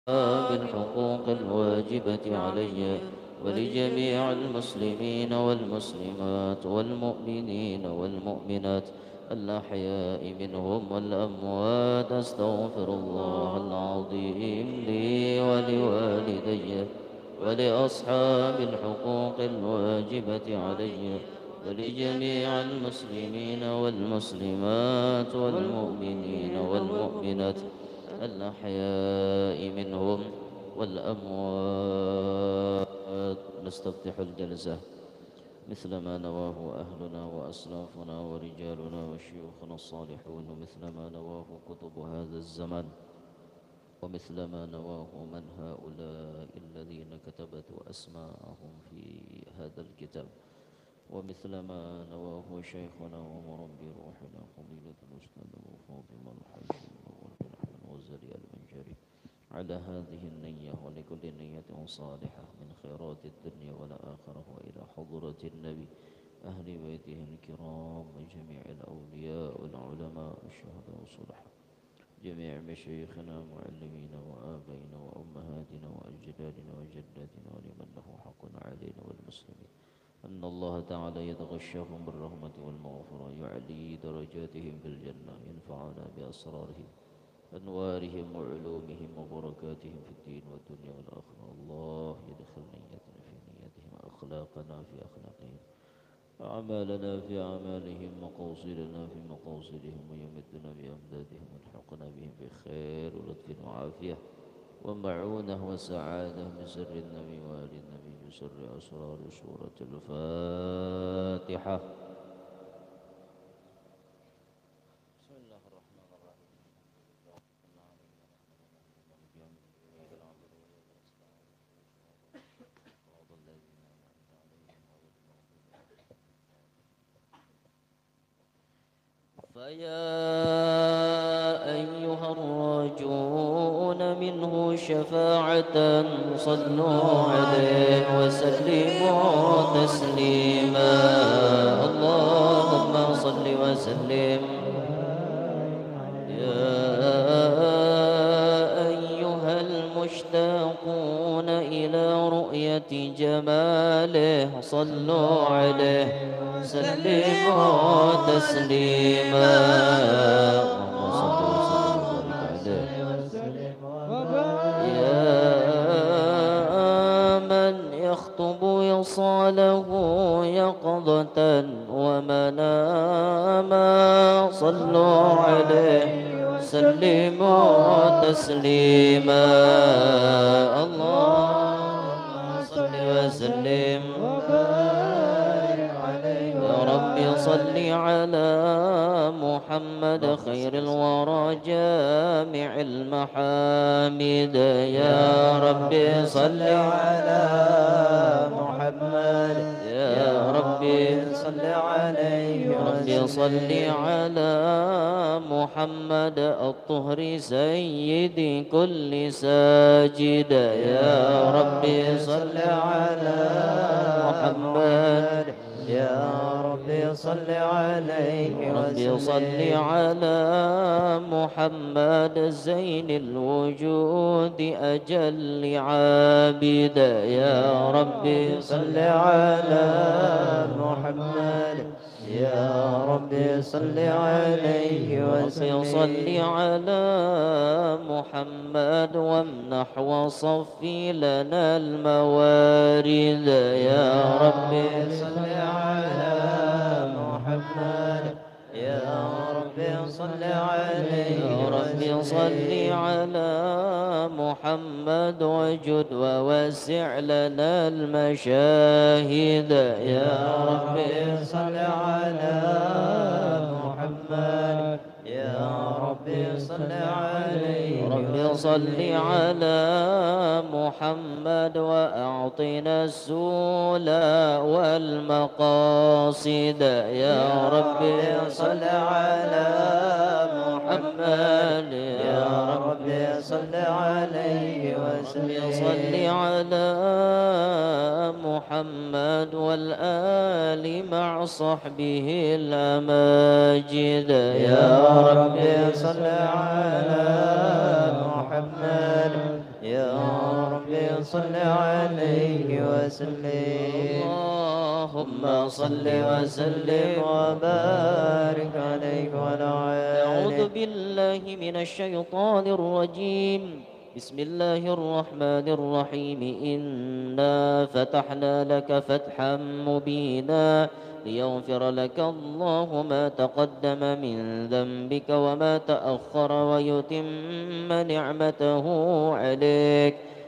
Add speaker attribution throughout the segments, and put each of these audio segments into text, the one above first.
Speaker 1: بالحقوق الواجبة علي ولجميع المسلمين والمسلمات والمؤمنين والمؤمنات الأحياء منهم والأموات. أستغفر الله العظيم لي ولوالدي ولأصحاب الحقوق الواجبة علي ولجميع المسلمين والمسلمات والمؤمنين والمؤمنات الأحياء منهم والأموات. نستفتح الجلسة مثل ما نواه أهلنا وأسلافنا ورجالنا وشيوخنا الصالحون، ومثل ما نواه كتب هذا الزمان، ومثل ما نواه من هؤلاء الذين كتبت أسماءهم في هذا الكتاب، ومثل ما نواه شيخنا ومربي روحنا فضيلة الأستاذ أبو فاطمة الحاج الغزالي المنجري على هذه النية ولكل نية صالحة من خيرات الدنيا والآخرة، وإلى حضرة النبي أهل بيته الكرام وجميع الأولياء والعلماء والشهداء والصلحاء، جميع مشايخنا معلمينا وآبائنا وأمهاتنا وأجدادنا وجداتنا ولمن له حق علينا والمسلمين، أن الله تعالى يتغشاهم بالرحمة والمغفرة، يعلي درجاتهم في الجنة، ينفعنا بأسرارهم أنوارهم وعلومهم وبركاتهم في الدين والدنيا والآخرة. الله يدخل نيتنا في نيتهم، أخلاقنا في أخلاقهم، أعمالنا في أعمالهم، مقاصدنا في مقاصدهم، ويمدنا بأمدادهم، والحقنا بهم بخير ولطف وعافية ومعونة وسعادة بسر النبي وآل النبي بسر أسرار سورة الفاتحة. فيا أيها الراجون منه شفاعة صلوا عليه وسلموا تسليما. اللهم صل وسلم يا أيها المشتاقون إلى رؤية جماله صلوا عليه سلموا تسليما. اللهم صل وسلم يا من يخطب يصاله يقظة ومناما صلوا عليه سلموا تسليما. اللهم صل وسلم يا رب صل على محمد خير الورى جامع المحامد. يا رب صل على محمد يا رب صل عليه رب صل على محمد الطهر سيد كل ساجد. يا رب صل على محمد يا رب صل عليه رب صل على محمد زين الوجود أجل عابد. يا رب صل على محمد يا رب صل عليه وسلم صل على محمد وامنح وصفي لنا الموارد. يا رب صل على محمد يا رب صل عليه يا رب صل على محمد وجد ووسع لنا المشاهد. يا رب صل على محمد يا رب صل عليه رب صل على محمد وأعطنا السولا والمقاصد. يا رب صل على محمد يا رب صل عليه وسلم صل على محمد والآل مع صحبه الأماجد. يا رب صل على محمد يا
Speaker 2: وسلم.
Speaker 1: اللهم صل وسلم
Speaker 2: وبارك عليه وعلى
Speaker 1: أعوذ
Speaker 2: آله.
Speaker 1: بالله من الشيطان الرجيم. بسم الله الرحمن الرحيم. إنا فتحنا لك فتحا مبينا ليغفر لك الله ما تقدم من ذنبك وما تأخر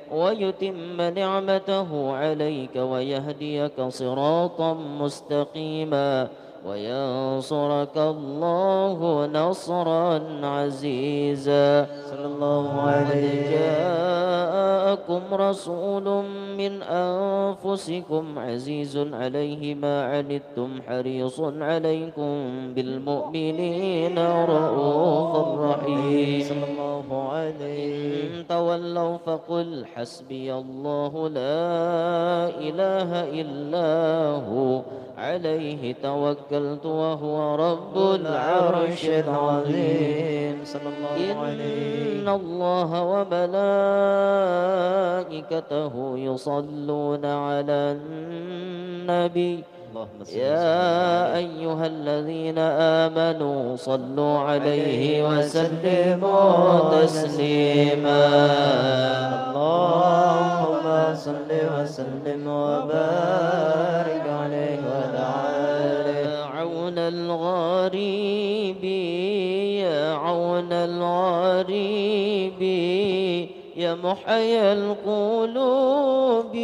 Speaker 1: ويتم نعمته عليك ويهديك صراطا مستقيما وينصرك الله نصرا عزيزا.
Speaker 2: صلى الله
Speaker 1: قد
Speaker 2: عليه.
Speaker 1: جاءكم رسول من أنفسكم عزيز عليه ما عنتم حريص عليكم بالمؤمنين رؤوف رحيم.
Speaker 2: صلى الله عليه.
Speaker 1: إن تولوا فقل حسبي الله لا إله إلا هو عليه توكلت وهو رب العرش العظيم.
Speaker 2: صلى الله عليه.
Speaker 1: إن الله وملائكته يصلون على النبي يا أيها الذين آمنوا صلوا عليه وسلموا تسليما.
Speaker 2: اللهم صل وسلم وبارك عليه وعلى آله.
Speaker 1: عون الغريب يا عون الغريب يا محيي القلوب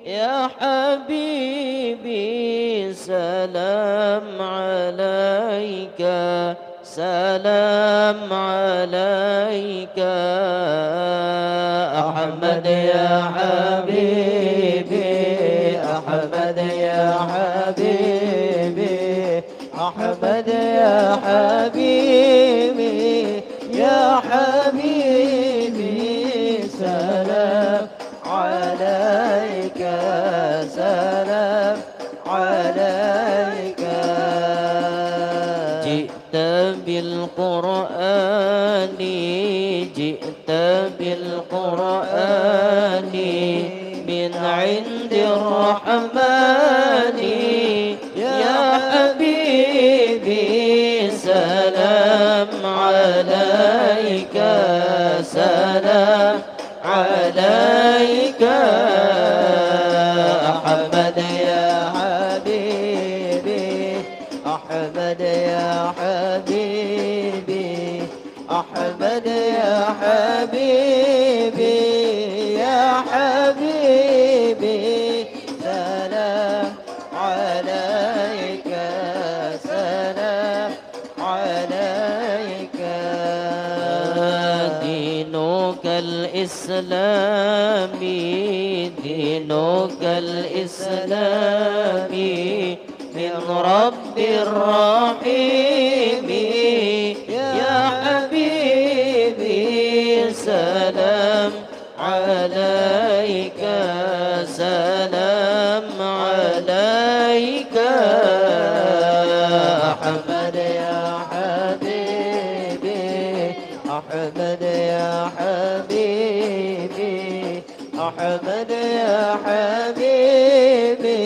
Speaker 1: يا حبيبي سلام عليك سلام عليك أحمد يا حبيبي
Speaker 2: أحمد يا حبيبي أحمد يا حبيبي يا حبيبي سلام عليك سلام عليك.
Speaker 1: جئت بالقرآن جئت بالقرآن من عند الرحمن يا حبيبي سلام عليك سلام عليك
Speaker 2: أحمد يا حبيبي أحمد يا حبيبي أحمد يا حبيبي يا حبيبي سلام عليك سلام عليك.
Speaker 1: دينك الإسلام دينك الإسلام من رب الرحيم يا حبيبي سلام عليك سلام عليك.
Speaker 2: أحمد يا حبيبي أحمد يا حبيبي أحمد يا حبيبي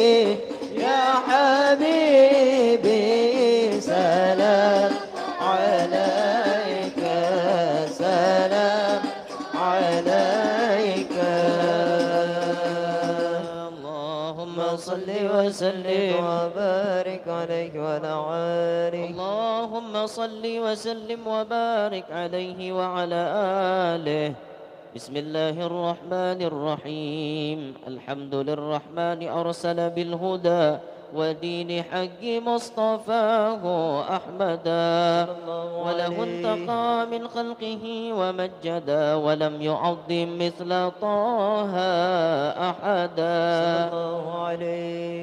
Speaker 2: يا حبيبي سلام عليك سلام عليك.
Speaker 1: اللهم
Speaker 2: صل وسلم وبارك عليه وعلى آله.
Speaker 1: اللهم صل وسلم وبارك عليه وعلى آله. بسم الله الرحمن الرحيم. الحمد للرحمن أرسل بالهدى ودين حق مصطفاه أحمدا وله انتقى من خلقه ومجدا ولم يعظم مثل طه أحدا.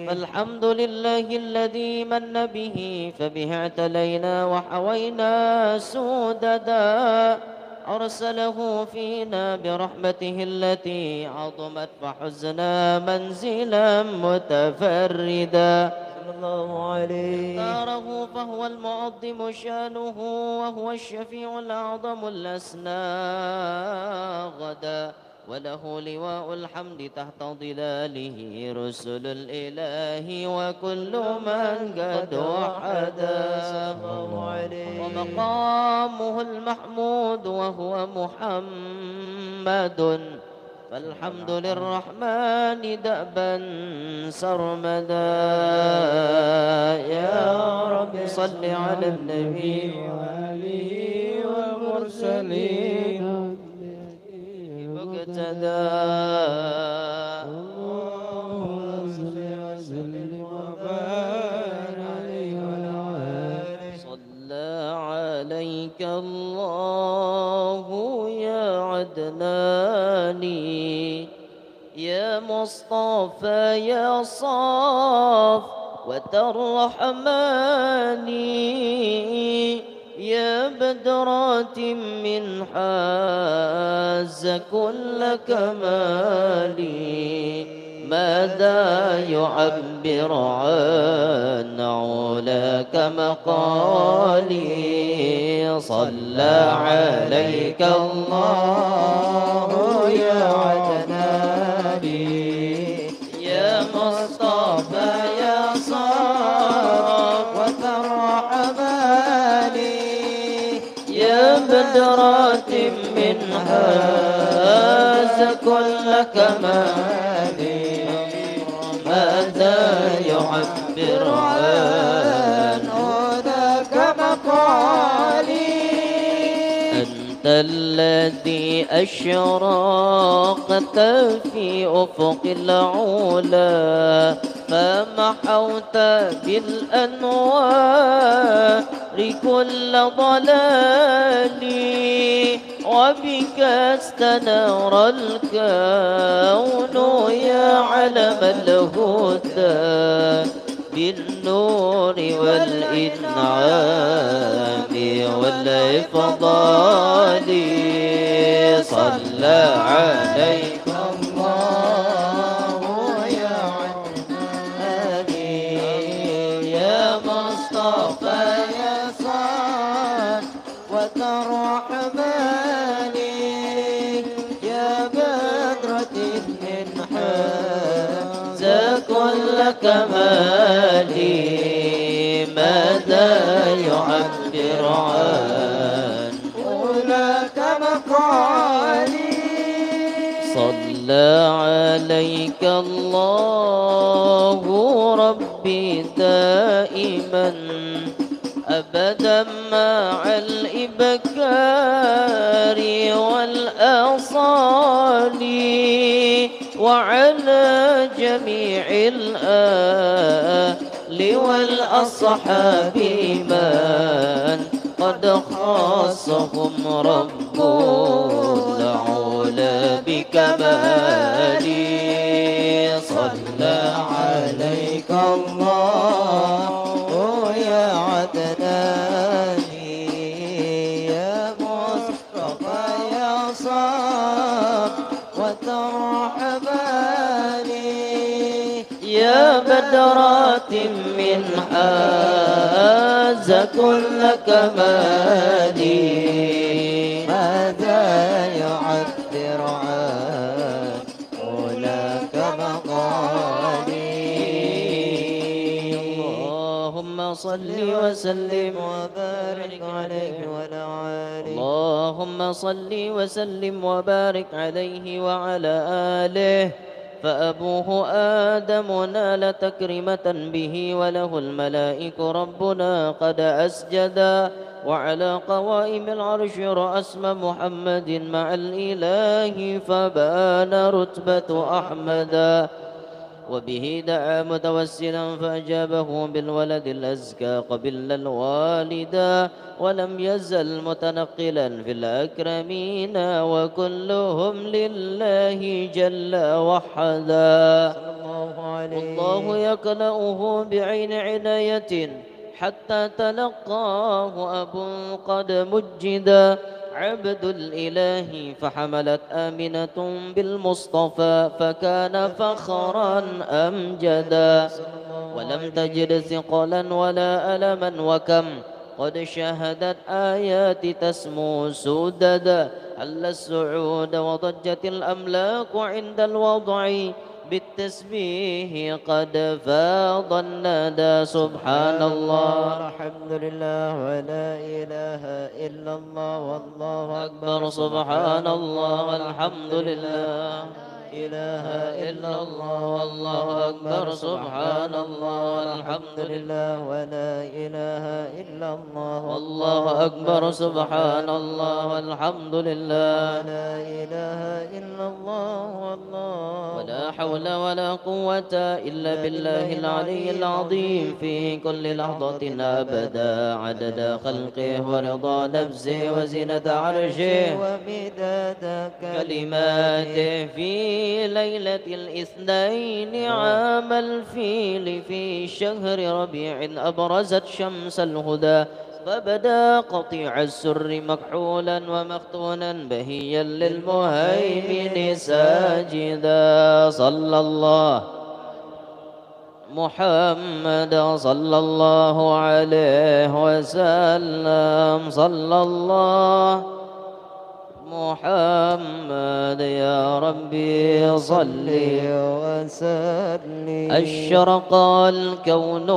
Speaker 1: فالحمد لله الذي من به فبه اعتلينا وحوينا سوددا أرسله فينا برحمته التي عظمت فحزنا منزلا متفردا. اختاره فهو المعظم شانه وهو الشفيع الأعظم الأسنى غدا وله لواء الحمد تحت ظلاله رسل الإله وكل من قد وحدا ومقامه المحمود وهو محمد فالحمد للرحمن دأبا سرمدا يا رب صل على النبي
Speaker 3: وآله والمرسلين
Speaker 1: مقتدى
Speaker 3: اللهم صل وسلم وبارك عليه وعلى آله
Speaker 1: صلى عليك الله يا عدناني يا مصطفى يا صاف وترحماني يا بدرات من حاز كل كمالي ماذا يعبر عن علاك مقالي صلى عليك الله يا عدناني يا مصطفى يا صاف وترحماني يا بدرات من هذا كل كمالي ماذا يعبر عن هناك مقالي أنت الذي أشرقت في أفق العلا فمحوت بالأنوار كل ضلالي وبك استنار الكون يا علم الهدى بالنور والإنعام والإفضال صلى عليك الله يا عدناني يا مصطفى يا صاد وترحماني يا بدرة من حاز كل كمالي ماذا يعبر عن هناك مقالي صلى عليك الله ربي دائما أبدا مع الإبكار والأصال وعلى جميع الآل والأصحاب من قد خاصهم رب العلا بكمالي صلى عليك الله يا عدناني يا مصطفى يا صاف وترحماني يا بدرات من حاز كل كمالي ماذا يعبر عن هناك مقالي اللهم صل وسلم وبارك عليه وعلى آله اللهم صل وسلم وبارك عليه وعلى آله فأبوه آدم نال تكرمة به وله الملائك ربنا قد أسجدا وعلى قوائم العرش رأس محمد مع الإله فبان رتبة أحمدا وبه دعا متوسلا فأجابه بالولد الأزكى قبل الوالدا ولم يزل متنقلا في الأكرمين وكلهم لله جل وحدا والله يقلأه بعين عناية حتى تلقاه أب قد مجدا عبد الإله فحملت آمنة بالمصطفى فكان فخرا أمجدا ولم تجد ثقلا ولا ألما وكم قد شاهدت آيات تسمو سددا هل السعود وضجت الأملاك عند الوضع بالتسبيح قد فاض الندى سبحان الله
Speaker 2: الحمد لله ولا إله إلا الله والله
Speaker 1: أكبر سبحان الله والحمد لله
Speaker 2: إله
Speaker 1: إلا الله والله أكبر سبحان الله والحمد لله
Speaker 2: ولا إله إلا الله
Speaker 1: والله أكبر سبحان الله والحمد لله
Speaker 2: لا إله إلا الله والله
Speaker 1: ولا حول ولا قوة إلا بالله العلي العظيم في كل لحظة أبدا عدد خلقه ورضا نفسه وزنة عرشه
Speaker 2: ومداد
Speaker 1: كلماته في ليلة الاثنين عام الفيل في شهر ربيع أبرزت شمس الهدى فبدا قطيع السر مكحولا ومختونا بهيا للمهيمن ساجدا صلى الله محمد صلى الله عليه وسلم صلى الله محمد يا ربي صلي
Speaker 2: وسلم
Speaker 1: أشرق الكون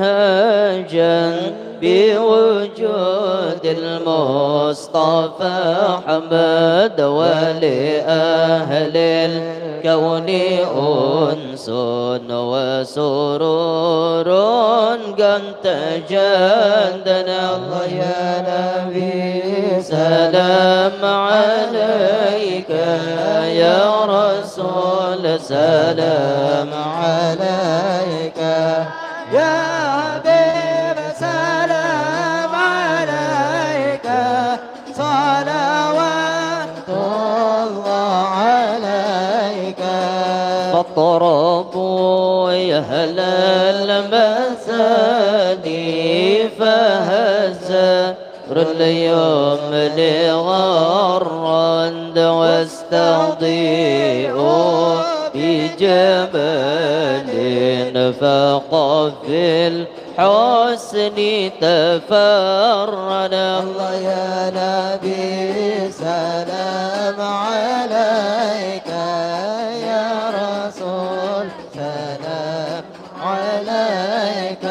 Speaker 1: ابتهاجا بوجود المصطفى حمد ولأهل الكون أنس وسرور قد تجدنا الله يا نبي سلام عليك يا رسول سلام
Speaker 2: عليك يا حبيب سلام عليك صلوات الله عليك
Speaker 1: فاضربوا يا أهل المسادي فهز اليوم لغرد واستضيئوا بجمال فقف الحسن تفرد
Speaker 2: الله يا نبي سلام عليك يا رسول سلام عليك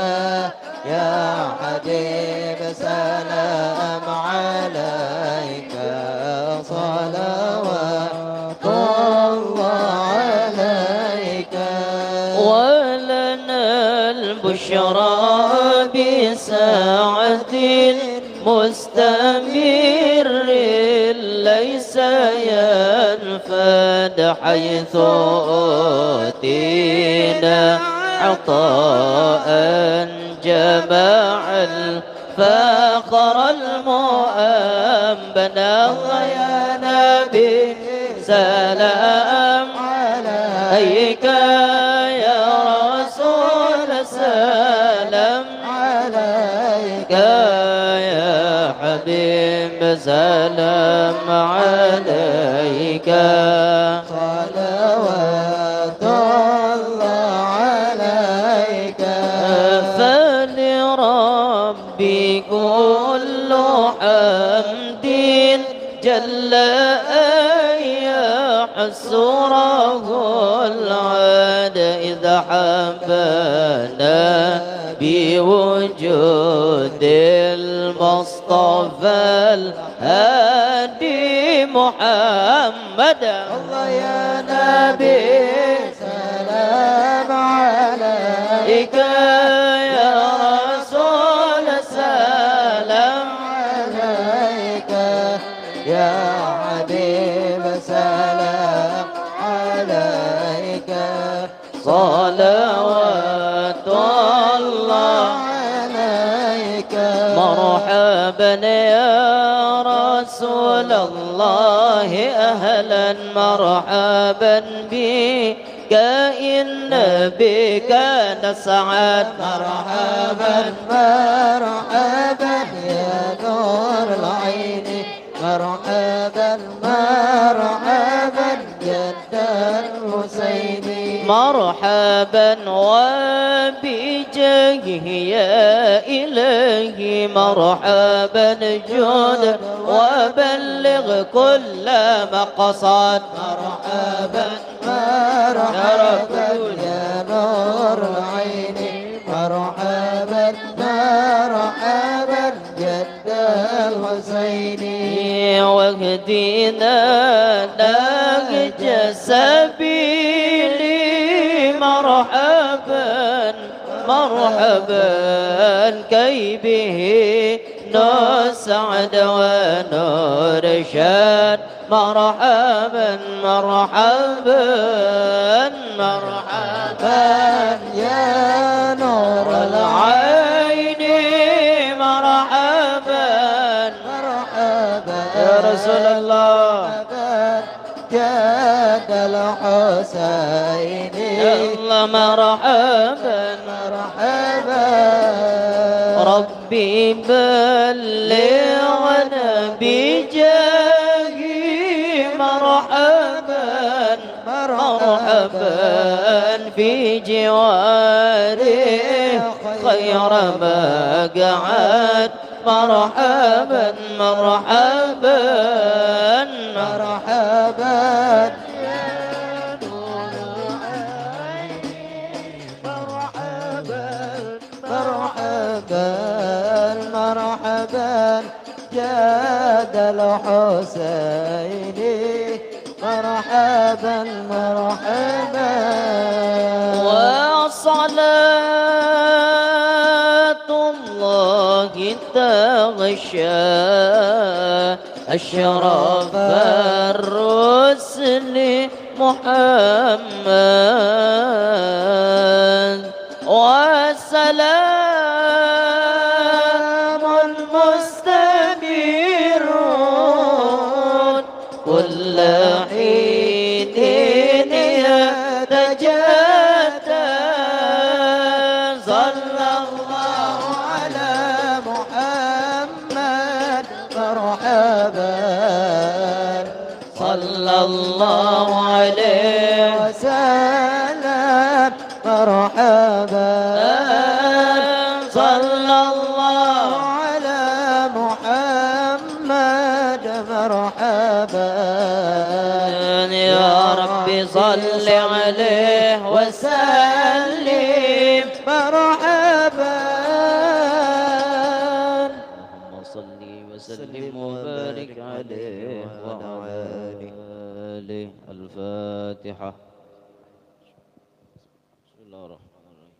Speaker 2: يا حبيب سلام عليك صلوات الله عليك
Speaker 1: ولنا البشرى بساعة مستمر ليس ينفد حيث أوتينا عطاء جمع الفقر المؤمن الله يا نبي سلام عليك يا رسول سلام عليك يا حبيب سلام عليك
Speaker 2: صلوات الله عليك
Speaker 1: فلربي كل حمد جل أن يحسره العاد إذا حبنا بوجود المصطفى الهادي محمد
Speaker 2: الله يا نبي سلام عليك
Speaker 1: يا رسول سلام
Speaker 2: عليك يا حبيب سلام عليك
Speaker 1: صلوات الله
Speaker 2: عليك
Speaker 1: مرحبا يا رسول الله أهلا مرحبا بك إن بك نسعد
Speaker 2: مرحبا مرحبا يا نور العين مرحبا مرحبا جد الحسين
Speaker 1: مرحبا وبجاه يا إلهي مرحبا جود وبلغ كل مقصد
Speaker 2: مرحبا مرحبا يا نور العين مرحبا مرحبا جد الحسين
Speaker 1: واهدنا نهج سبيلي مرحبا مرحبا كي به نسعد ونرشد مرحبا مرحبا مرحبا
Speaker 2: يا نور
Speaker 1: العين مرحبا
Speaker 2: مرحبا
Speaker 1: يا رسول الله
Speaker 2: جد الحسين
Speaker 1: الله مرحبا
Speaker 2: مرحبا
Speaker 1: ربي بلغنا بجاهي مرحبا مرحبا في جواره خير ما قعد مرحبا مرحبا
Speaker 2: مرحبا مرحبا مرحبا جاد الحسين مرحبا مرحبا
Speaker 1: وصلاة الله تغشى أشرف الرسل محمد وسلام مستمر كل حين يتجدد صلى الله
Speaker 2: على محمد مرحبا
Speaker 1: صلى الله عليه
Speaker 2: وسلم مرحبا
Speaker 1: صلى الله
Speaker 2: على محمد مرحبا
Speaker 1: يا ربي صل عليه وسلم
Speaker 2: مرحبا
Speaker 1: اللهم صل وسلم وبارك عليه وعلى آله الفاتحة بسم الله الرحمن الرحيم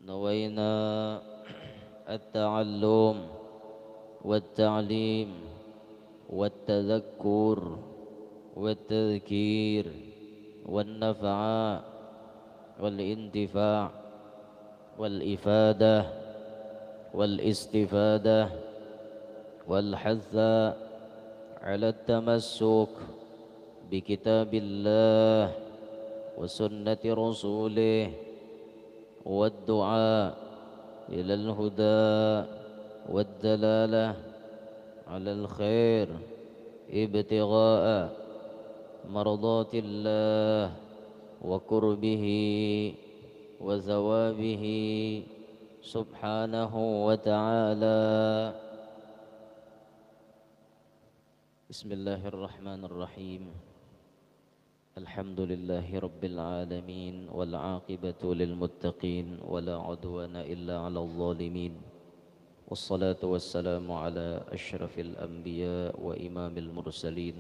Speaker 1: نوينا التعلم والتعليم والتذكر والتذكير والنفع والانتفاع والإفادة والاستفادة والحث على التمسك بكتاب الله وسنة رسوله والدعاء إلى الهدى والدلالة على الخير ابتغاء مرضات الله وقربه وثوابه سبحانه وتعالى. بسم الله الرحمن الرحيم. الحمد لله رب العالمين والعاقبة للمتقين ولا عدوان إلا على الظالمين والصلاة والسلام على أشرف الأنبياء وإمام المرسلين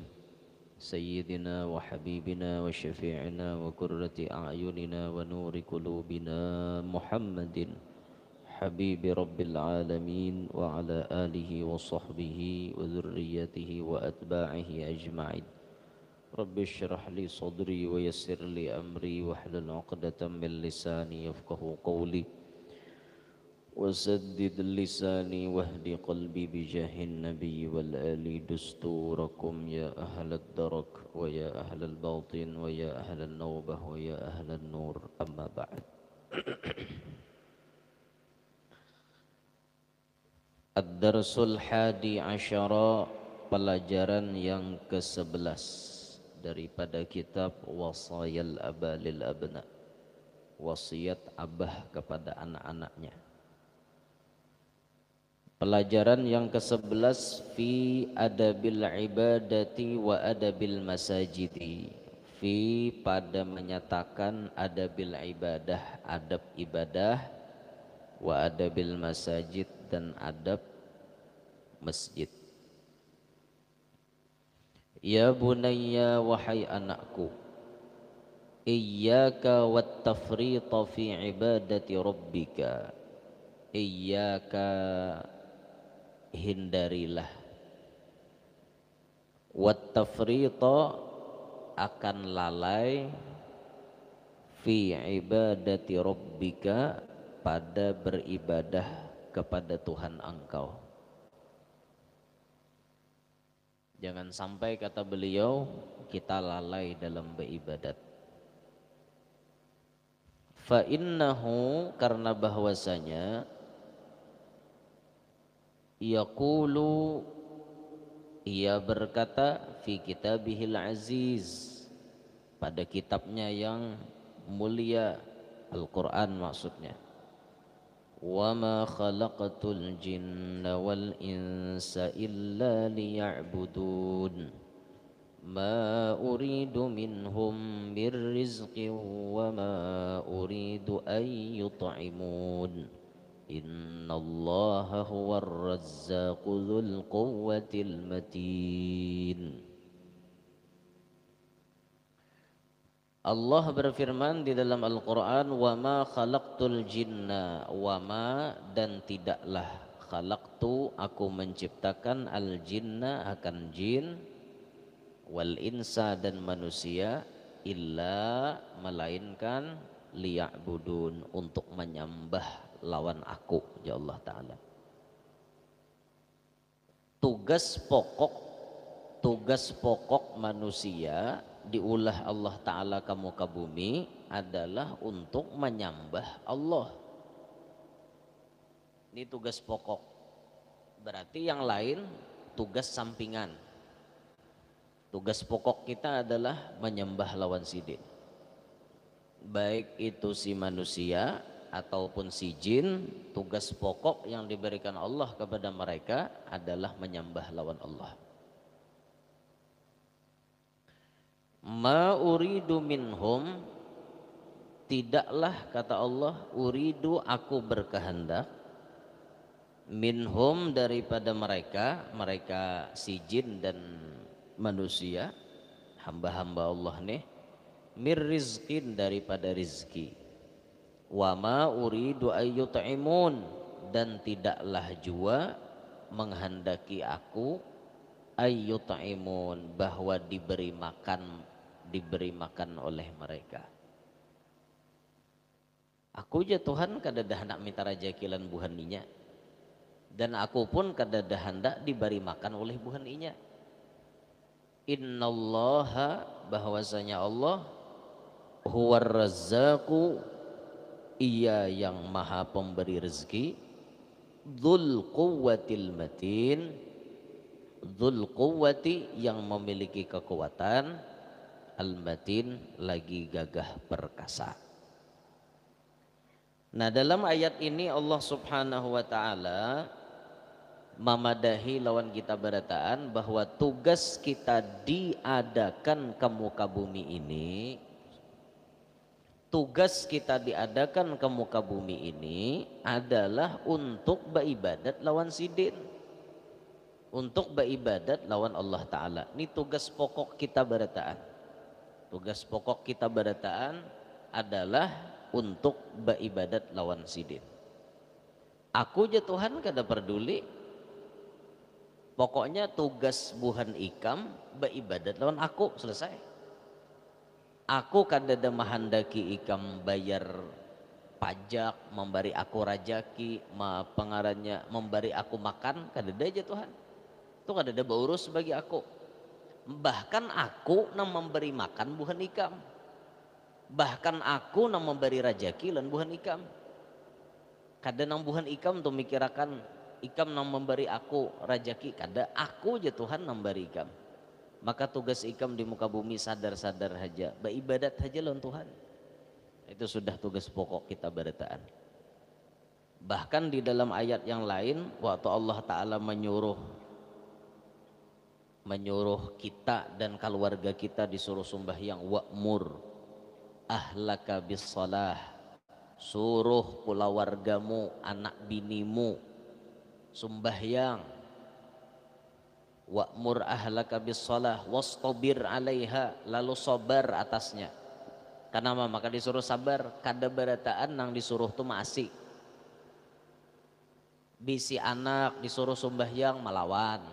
Speaker 1: سيدنا وحبيبنا وشفيعنا وقرة أعيننا ونور قلوبنا محمد حبيب رب العالمين وعلى آله وصحبه وذريته وأتباعه أجمعين. رب اشرح لي صدري ويسر لي أمري واحلل عقدة من لساني يفقه قولي وسدد لساني واهد قلبي بجاه النبي والآل دستوركم يا أهل الدرك ويا أهل الباطن ويا أهل النوبة ويا أهل النور. أما بعد. الدرس الحادي عشر pelajaran yang ke-11 daripada kitab Wasayal Aba lil Abna, wasiat abah kepada anak-anaknya. Pelajaran yang ke-11 fi adabil ibadati wa adabil masajidi, fi pada menyatakan adabil ibadah, adab ibadah, wa adabil masajid dan adab masjid. Ya bunayya wahai anakku, iyyaka wat tafrita fi ibadati rabbika, iyyaka hindarilah, wat tafrita akan lalai, fi ibadati rabbika pada beribadah kepada Tuhan engkau. Jangan sampai kata beliau kita lalai dalam beribadat. Fa innahu karena bahwasanya yaqulu ia berkata fi kitabihil aziz pada kitabnya yang mulia Al-Quran maksudnya, wa ma khalaqatul jinna wal insa illa liya'budun ma uridu minhum mir rizqin wa ma uridu an yut'imun innallaha huwar razzaqu dzul quwwatil matin. Allah berfirman di dalam Al-Quran, wa ma khalaqtul jinna, wa ma dan tidaklah, khalaqtu aku menciptakan, al jinna akan jin, wal insa dan manusia, illa melainkan liya'budun untuk menyembah lawan aku, ya Allah Ta'ala. Tugas pokok manusia diulah Allah Ta'ala ke muka bumi adalah untuk menyembah Allah. Ini tugas pokok. Berarti yang lain tugas sampingan. Tugas pokok kita adalah menyembah lawan sidin. Baik itu si manusia ataupun si jin, tugas pokok yang diberikan Allah kepada mereka adalah menyembah lawan Allah. Ma uridu minhum, tidaklah kata Allah, uridu aku berkehendak, minhum daripada mereka, mereka si jin dan manusia, hamba-hamba Allah nih, mir rizqin daripada rizki, wa ma uridu ayyut'imun dan tidaklah jua menghendaki aku ayyut'imun bahwa diberi makan oleh mereka. Aku aja Tuhan kadada hendak minta rajakilan buhan inya, dan aku pun kadada hendak diberi makan oleh buhan inya. Innallaha bahwasanya Allah huwar razzaqu ia yang maha pemberi rezeki, dzul quwwatil matin, dzul quwwati yang memiliki kekuatan, al-matin lagi gagah perkasa. Nah, dalam ayat ini Allah Subhanahu wa taala memadahi lawan kita berataan bahwa tugas kita diadakan ke muka bumi ini, tugas kita diadakan ke muka bumi ini adalah untuk beribadat lawan sidin, untuk beribadat lawan Allah Ta'ala. Ini tugas pokok kita berataan. Tugas pokok kita berataan adalah untuk beribadat lawan sidin. Aku aja Tuhan kada peduli. Pokoknya tugas buhan ikam beribadat lawan aku, selesai. Aku kadada mahandaki ikam bayar pajak, memberi aku rajaki, pengarannya memberi aku makan, kadada aja Tuhan. Itu kadada beurus bagi aku. Bahkan aku nang memberi makan buhan ikam, bahkan aku nang memberi rajaki lan buhan ikam. Kadang nang buhan ikam tuh mikirakan ikam nang memberi aku rajaki kada, aku je Tuhan nang beri ikam. Maka tugas ikam di muka bumi sadar-sadar haja, beribadat haja lawan Tuhan. Itu sudah tugas pokok kita berataan. Bahkan di dalam ayat yang lain waktu Allah Ta'ala menyuruh kita dan keluarga kita disuruh sembahyang, wa'mur ahlaka bis salah, suruh keluargamu, anak binimu sembahyang. Wa'mur ahlaka bis salah wastabir 'alaiha, lalu sabar atasnya. Kenapa? Maka disuruh sabar, kada berataan nang disuruh tu masih. Bisi anak disuruh sembahyang melawan.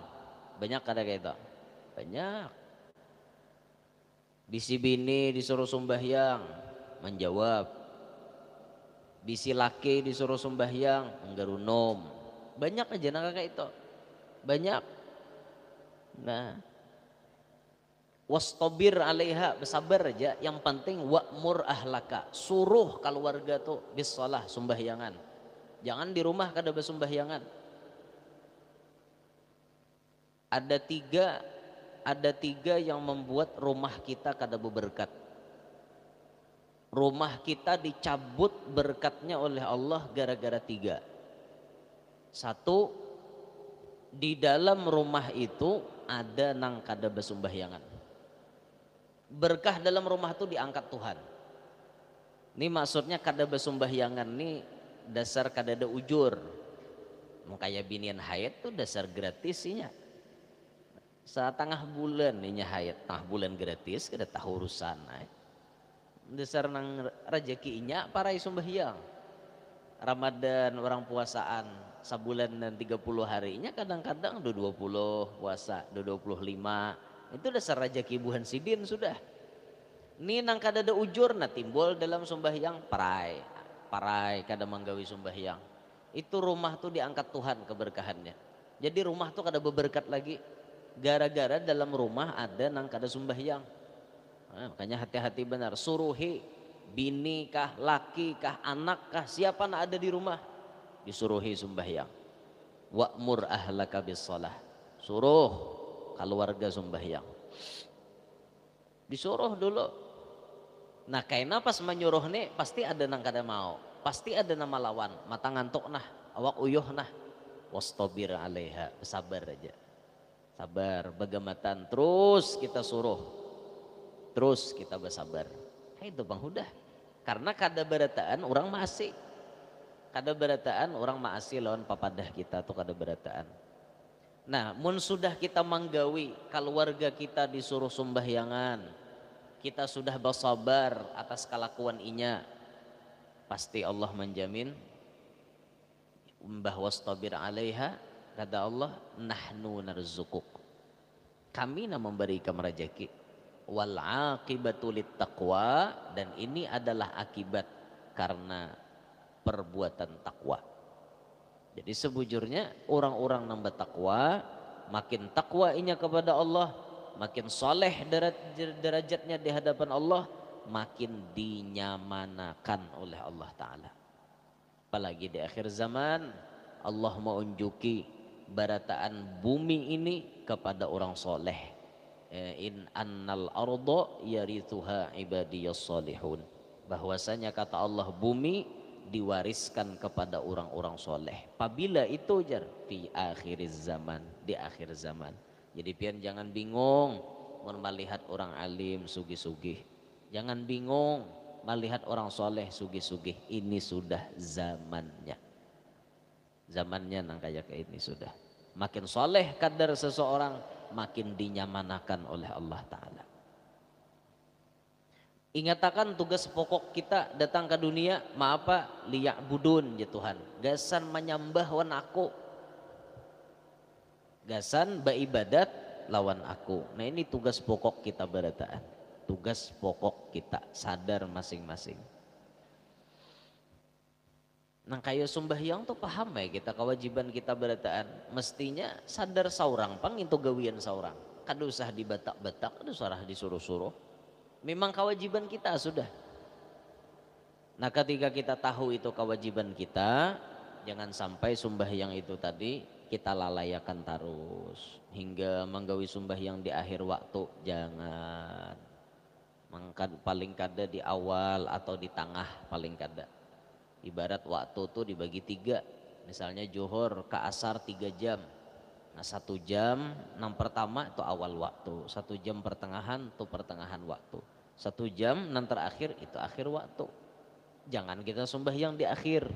Speaker 1: Banyak kada kayak itu? Banyak. Bisi bini disuruh sembahyang menjawab. Bisi laki disuruh sembahyang menggerunom. Banyak aja nak kayak itu. Banyak. Nah, wastabir 'alaiha, bersabar aja. Yang penting wa'mur ahlaka, suruh keluarga tuh bis shalah, sembahyangan. Jangan di rumah kada bersembahyangan. Ada tiga yang membuat rumah kita kada berberkat. Rumah kita dicabut berkatnya oleh Allah gara-gara tiga. Satu, di dalam rumah itu ada nang kada bersembahyangan. Berkah dalam rumah itu diangkat Tuhan. Ini maksudnya kada bersembahyangan nih dasar kada ada ujur. Makanya binian haid tuh dasar gratisnya. Setengah bulan ini haid, tengah bulan gratis kada tahu urusan. Dasar nang rezekinya para sembahyang. Ramadan orang puasaan sebulan dan 30 harinya kadang-kadang 20 puasa, 25. Itu dasar rezeki buhan sidin sudah. Ini nang kada ada ujur nah timbul dalam sembahyang parai kada menggawi sembahyang. Itu rumah tuh diangkat Tuhan keberkahannya. Jadi rumah tuh kada berberkat lagi gara-gara dalam rumah ada nang kada sembahyang. Nah, makanya hati-hati benar, suruhi bini kah, laki kah, anak kah, siapa nak ada di rumah disuruhi sembahyang. Wa'mur ahlaka bis shalah, suruh keluarga sembahyang. Disuruh dulu. Nah kaina pas menyuruh nih pasti ada nang kada mau, pasti ada nama lawan, mata ngantuk nah, awak uyuh nah. Wastabir 'alaiha, sabar aja. Sabar, bagamatan, terus kita suruh, terus kita bersabar. Itu Bang Huda. Karena kada berataan orang masih, kada berataan orang masih lawan papadah kita tuh kada berataan. Nah, mun sudah kita manggawi keluarga kita disuruh sembahyangan, kita sudah bersabar atas kelakuan inya, pasti Allah menjamin bahwa wastabir 'alaiha, kata Allah, nahnu narzukuk, kami nak memberi kamu rezeki. Wal aqibatu lit taqwa, dan ini adalah akibat karena perbuatan takwa. Jadi sebujurnya orang-orang nambah takwa, makin takwa inya kepada Allah, makin soleh derajatnya di hadapan Allah, makin dinyamanakan oleh Allah Ta'ala. Apalagi di akhir zaman Allah mau unjuki barataan bumi ini kepada orang soleh. In annal ardo yarithuha ibadiyas salihun, bahwasanya kata Allah bumi diwariskan kepada orang-orang soleh. Apabila itu jar fi akhir zaman, di akhir zaman. Jadi pian jangan bingung melihat orang alim sugih-sugih, jangan bingung melihat orang soleh sugih-sugih. Ini sudah zamannya, zamannya nang kayak ini sudah. Makin soleh kadar seseorang, makin dinyamanakan oleh Allah Ta'ala. Ingatakan tugas pokok kita datang ke dunia, maapa liya'budun ya Tuhan, gasan menyembah wan aku, gasan beribadat lawan aku. Nah ini tugas pokok kita berataan, tugas pokok kita, sadar masing-masing. Nang kayo sembahyang tuh paham ya kita kewajiban kita berataan, mestinya sadar saurang pang itu gawian saurang, kada usah dibatak-batak, kada usah disuruh-suruh. Memang kewajiban kita sudah. Nah ketika kita tahu itu kewajiban kita, jangan sampai sembahyang itu tadi kita lalayakan terus hingga menggawi sembahyang di akhir waktu, jangan. Paling kada di awal atau di tengah paling kada. Ibarat waktu tuh dibagi 3, misalnya zuhur ke asar 3 jam. Nah 1 jam 6 pertama itu awal waktu, 1 jam pertengahan itu pertengahan waktu, 1 jam 6 terakhir itu akhir waktu. Jangan kita sembahyang di akhir.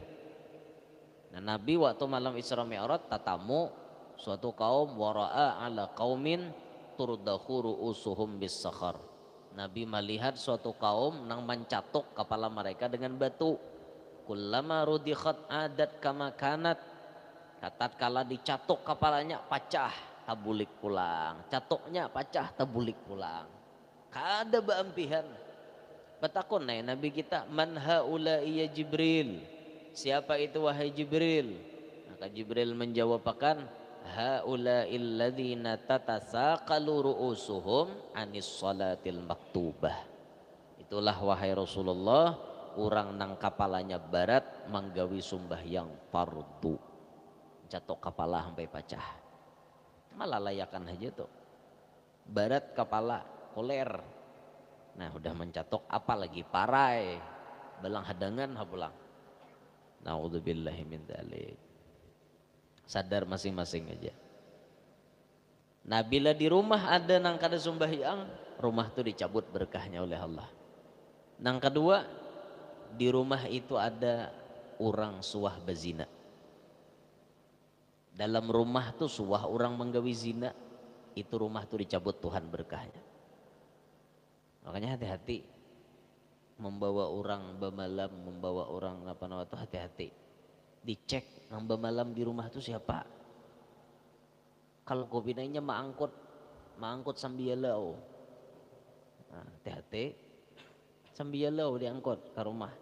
Speaker 1: Nah Nabi waktu malam Isra Mi'raj tatamu suatu kaum, wara'a ala qaumin turdahu ru'usuhum bis sakhar. Nabi melihat suatu kaum nang mencatuk kepala mereka dengan batu. Kullama rudikhat adat kama kanat. Tatkala dicatuk kepalanya pacah tabulik pulang, catuknya pecah tabulik pulang. Kada baampihan. Batakon Nabi kita, man haula iya Jibril. Siapa itu wahai Jibril? Maka Jibril menjawabkan, haula illadzina tatasaqalu ru'usuhum anis salatil maktubah. Itulah wahai Rasulullah, orang nang kapalanya barat manggawi sembahyang fardu. Catok kepala sampai pecah. Malah layakan aja tuh. Barat kepala koler. Nah udah mencatok apalagi parai. Belang hadangan hapulang. Naudzubillahi min dzalik. Sadar masing-masing aja. Nah bila di rumah ada nang kada sembahyang, rumah tuh dicabut berkahnya oleh Allah. Nang kedua, di rumah itu ada orang suah bezina. Dalam rumah tuh suah orang menggawi zina, itu rumah tuh dicabut Tuhan berkahnya. Makanya hati-hati membawa orang bemalam, membawa orang apa-apa tuh hati-hati. Dicek nang bemalam di rumah tuh siapa. Kalau kombinanya mangkut sambialau. Nah, hati-hati sambialau diangkut ke rumah.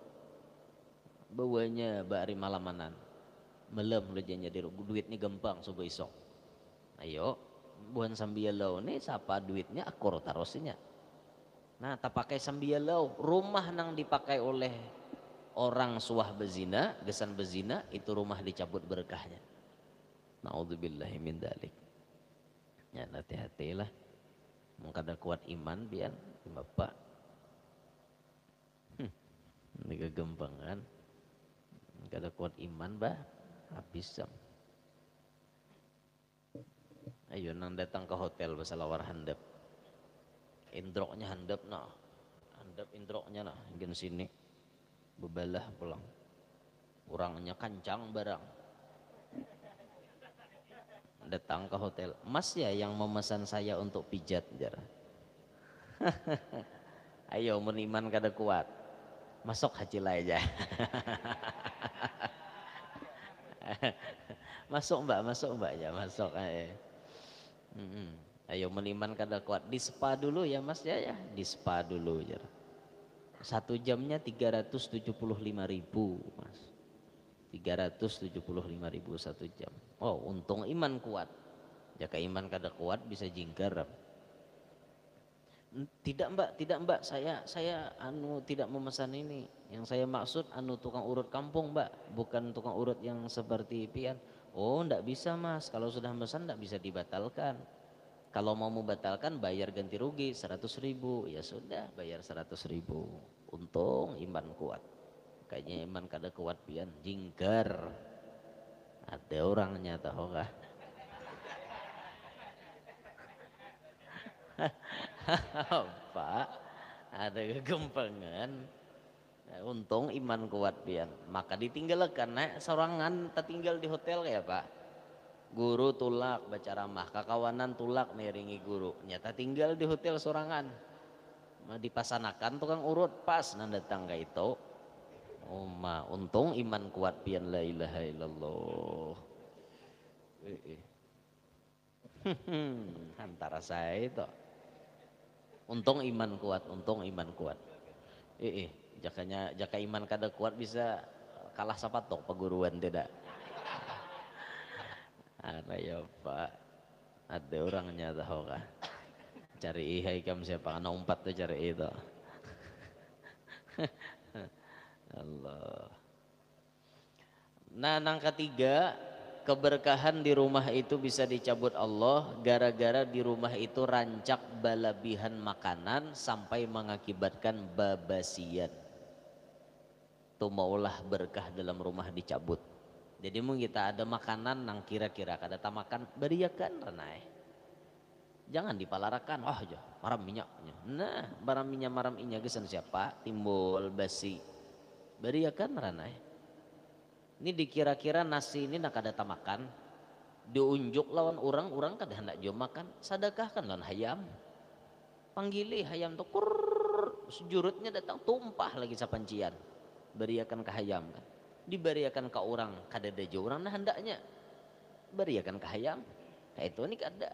Speaker 1: Bawanya bari malamanan. Malam lu janji duit nih gampang subuh isok. Ayo buan sambialau nih siapa duitnya akur tarosinya. Nah tak pakai sambialau, rumah nang dipakai oleh orang suah bezina, gesan bezina, itu rumah dicabut berkahnya. Naudzubillahi min dzalik. Ya hati-hatilah. Mengkada kuat iman biar bapak. Ini kegempangan. Mengkada kuat iman bah. Habis jam. Ayo nang datang ke hotel basalawar handap. Indroknya handap nah. Handap indroknya nah gen sini. Bebalah pulang. Orangnya kancang barang. Datang ke hotel. Mas ya yang memesan saya untuk pijat jar. Ayo meniman kada kuat. Masuk haji lah aja. Masuk mbak ya masuk aja. Ayo meniman kada kuat di spa dulu ya mas ya di spa dulu ya. 1 jamnya 375.000 mas. 375.000 1 jam. Oh untung iman kuat. Jika iman kada kuat bisa jingkar. Tidak mbak saya tidak memesan ini. Yang saya maksud tukang urut kampung mbak, bukan tukang urut yang seperti pian. Oh ndak bisa mas, kalau sudah memesan ndak bisa dibatalkan. Kalau mau membatalkan bayar ganti rugi 100.000. Ya sudah bayar 100.000. Untung iman kuat. Kayaknya iman kada kuat pian jingkar. Ada orangnya tahu kah? Pak ada kegempangan. Untung iman kuat pian. Maka ditinggalkan sorangan tertinggal di hotel ya pak. Guru tulak baca ramah, kakawanan tulak neringi guru. Nyata tinggal di hotel sorangan. Dipasanakan tukang urut pas nang datang ke itu. Untung iman kuat pian la ilaha illallah. Antara saya itu. Untung iman kuat. Jaka iman kada kuat bisa kalah sapatok peguruan tidak. Ada ya pak. Ada orangnya tahu kah? Cari ihai kam siapa anak umpat tuh cari itu. Allah. Nah, yang ketiga, keberkahan di rumah itu bisa dicabut Allah gara-gara di rumah itu rancak balabihan makanan sampai mengakibatkan babasian. Tuh maulah berkah dalam rumah dicabut. Jadi mungkin kita ada makanan nang kira-kira kada makan beriakan renai. Jangan dipalarakan, oh aja maram minyaknya. Nah, barang minyak maram inya gesan siapa? Timbul basi. Beriakan renai. Ini dikira-kira nasi ini nak kada makan, diunjuk lawan orang kada hendak jo makan, sadakahkan lawan hayam. Panggili hayam tuh sejurutnya datang tumpah lagi sapancian. Beriakan ke hayam kan. Diberiakan ke orang kada ada jo orang nah hendaknya. Beriakan ke hayam. Kayak itu ini kada.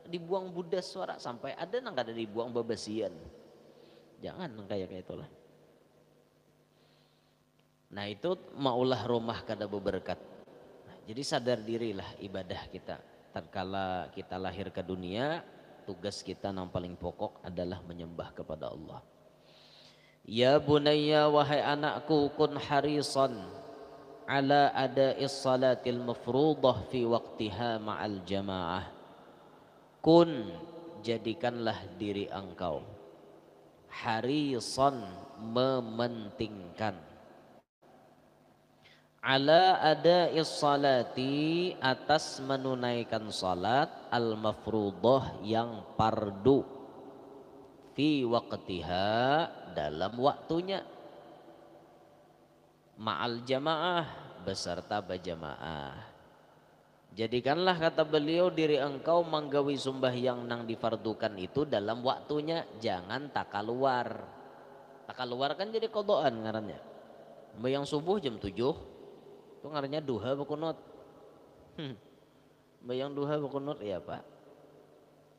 Speaker 1: Dibuang budas suara sampai ada nang kada dibuang babasian. Jangan nang kayak itulah. Nah itu maulah rumah kada berberkat. Nah, jadi sadar dirilah ibadah kita. Tatkala kita lahir ke dunia, tugas kita yang paling pokok adalah menyembah kepada Allah. Ya bunayya wahai anakku kun harisan ala ada'is salatil mafruḍah fi waqtiha ma'al jamaah. Kun jadikanlah diri engkau harisan mementingkan ala ada'is salati atas menunaikan salat al mafruḍah yang fardu fi waqtiha dalam waktunya ma'al jamaah beserta berjamaah. Jadikanlah kata beliau diri engkau menggawi sembahyang nang difardukan itu dalam waktunya, jangan tak keluar. Tak keluar kan jadi kodoan ngarannya. Sembahyang subuh jam 7 itu ngarannya duha berkunut. Sembahyang duha berkunut ya Pak.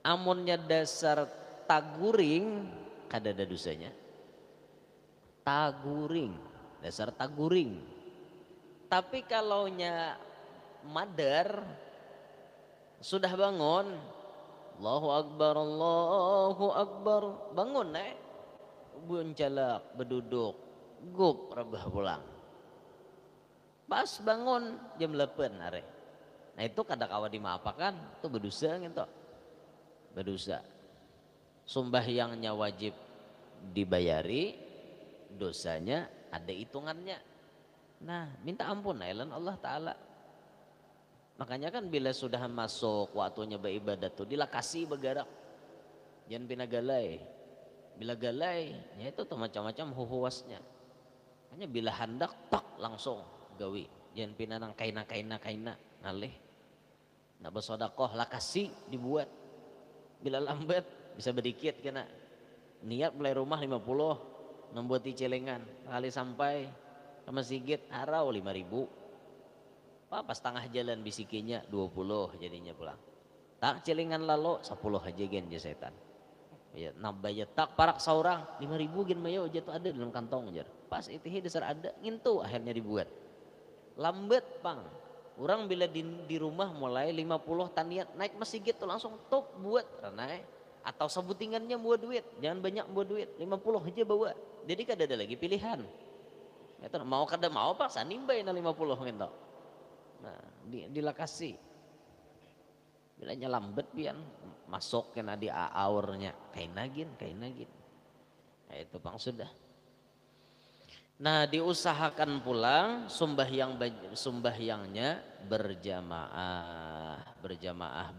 Speaker 1: Amunnya dasar taguring kada ada dosanya. Taguring, dasar taguring. Tapi kalaunya madar sudah bangun, Allahu Akbar, bangun buncalak berduduk, gup rebah pulang. Pas bangun jam 8 are. Nah itu kada kawa dimaapakan, itu berdosa gitu. Berdosa. Sembahyangnya wajib dibayari, dosanya ada hitungannya. Nah, minta ampun lan Allah Ta'ala. Makanya kan bila sudah masuk waktunya beribadat tuh dilakasi bergerak. Jangan pina galai. Bila galai, ya itu tuh macam-macam huhuasnya. Makanya bila hendak tak langsung gawi. Jangan pina nang kaina ngalih. Nak bersodakoh lakasi dibuat. Bila lambat bisa sedikit kena. Niat mulai rumah 50, membuat celengan. Kali sampai ke masjid harau 5.000. Pas tengah jalan bisikinya 20 jadinya pulang. Tak celingan lalu 10 aja gen je setan. Ya nambah tak parak seorang 5.000 gen mayo jatuh ada dalam kantong jar. Pas itu dasar ada ngintu akhirnya dibuat. Lambat pang. Orang bila di rumah mulai 50 taniat naik masjid tuh langsung top buat karena atau sebutingannya buat duit. Jangan banyak buat duit, 50 aja bawa. Jadi kada ada lagi pilihan. Itu mau kada mau paksa nimbai na 50 gitu. Nah, dilakasi. Bilanya lambat pian masuk kena di aurnya kainagin. Nah, itu bang sudah. Nah, diusahakan pulang sembahyangnya berjamaah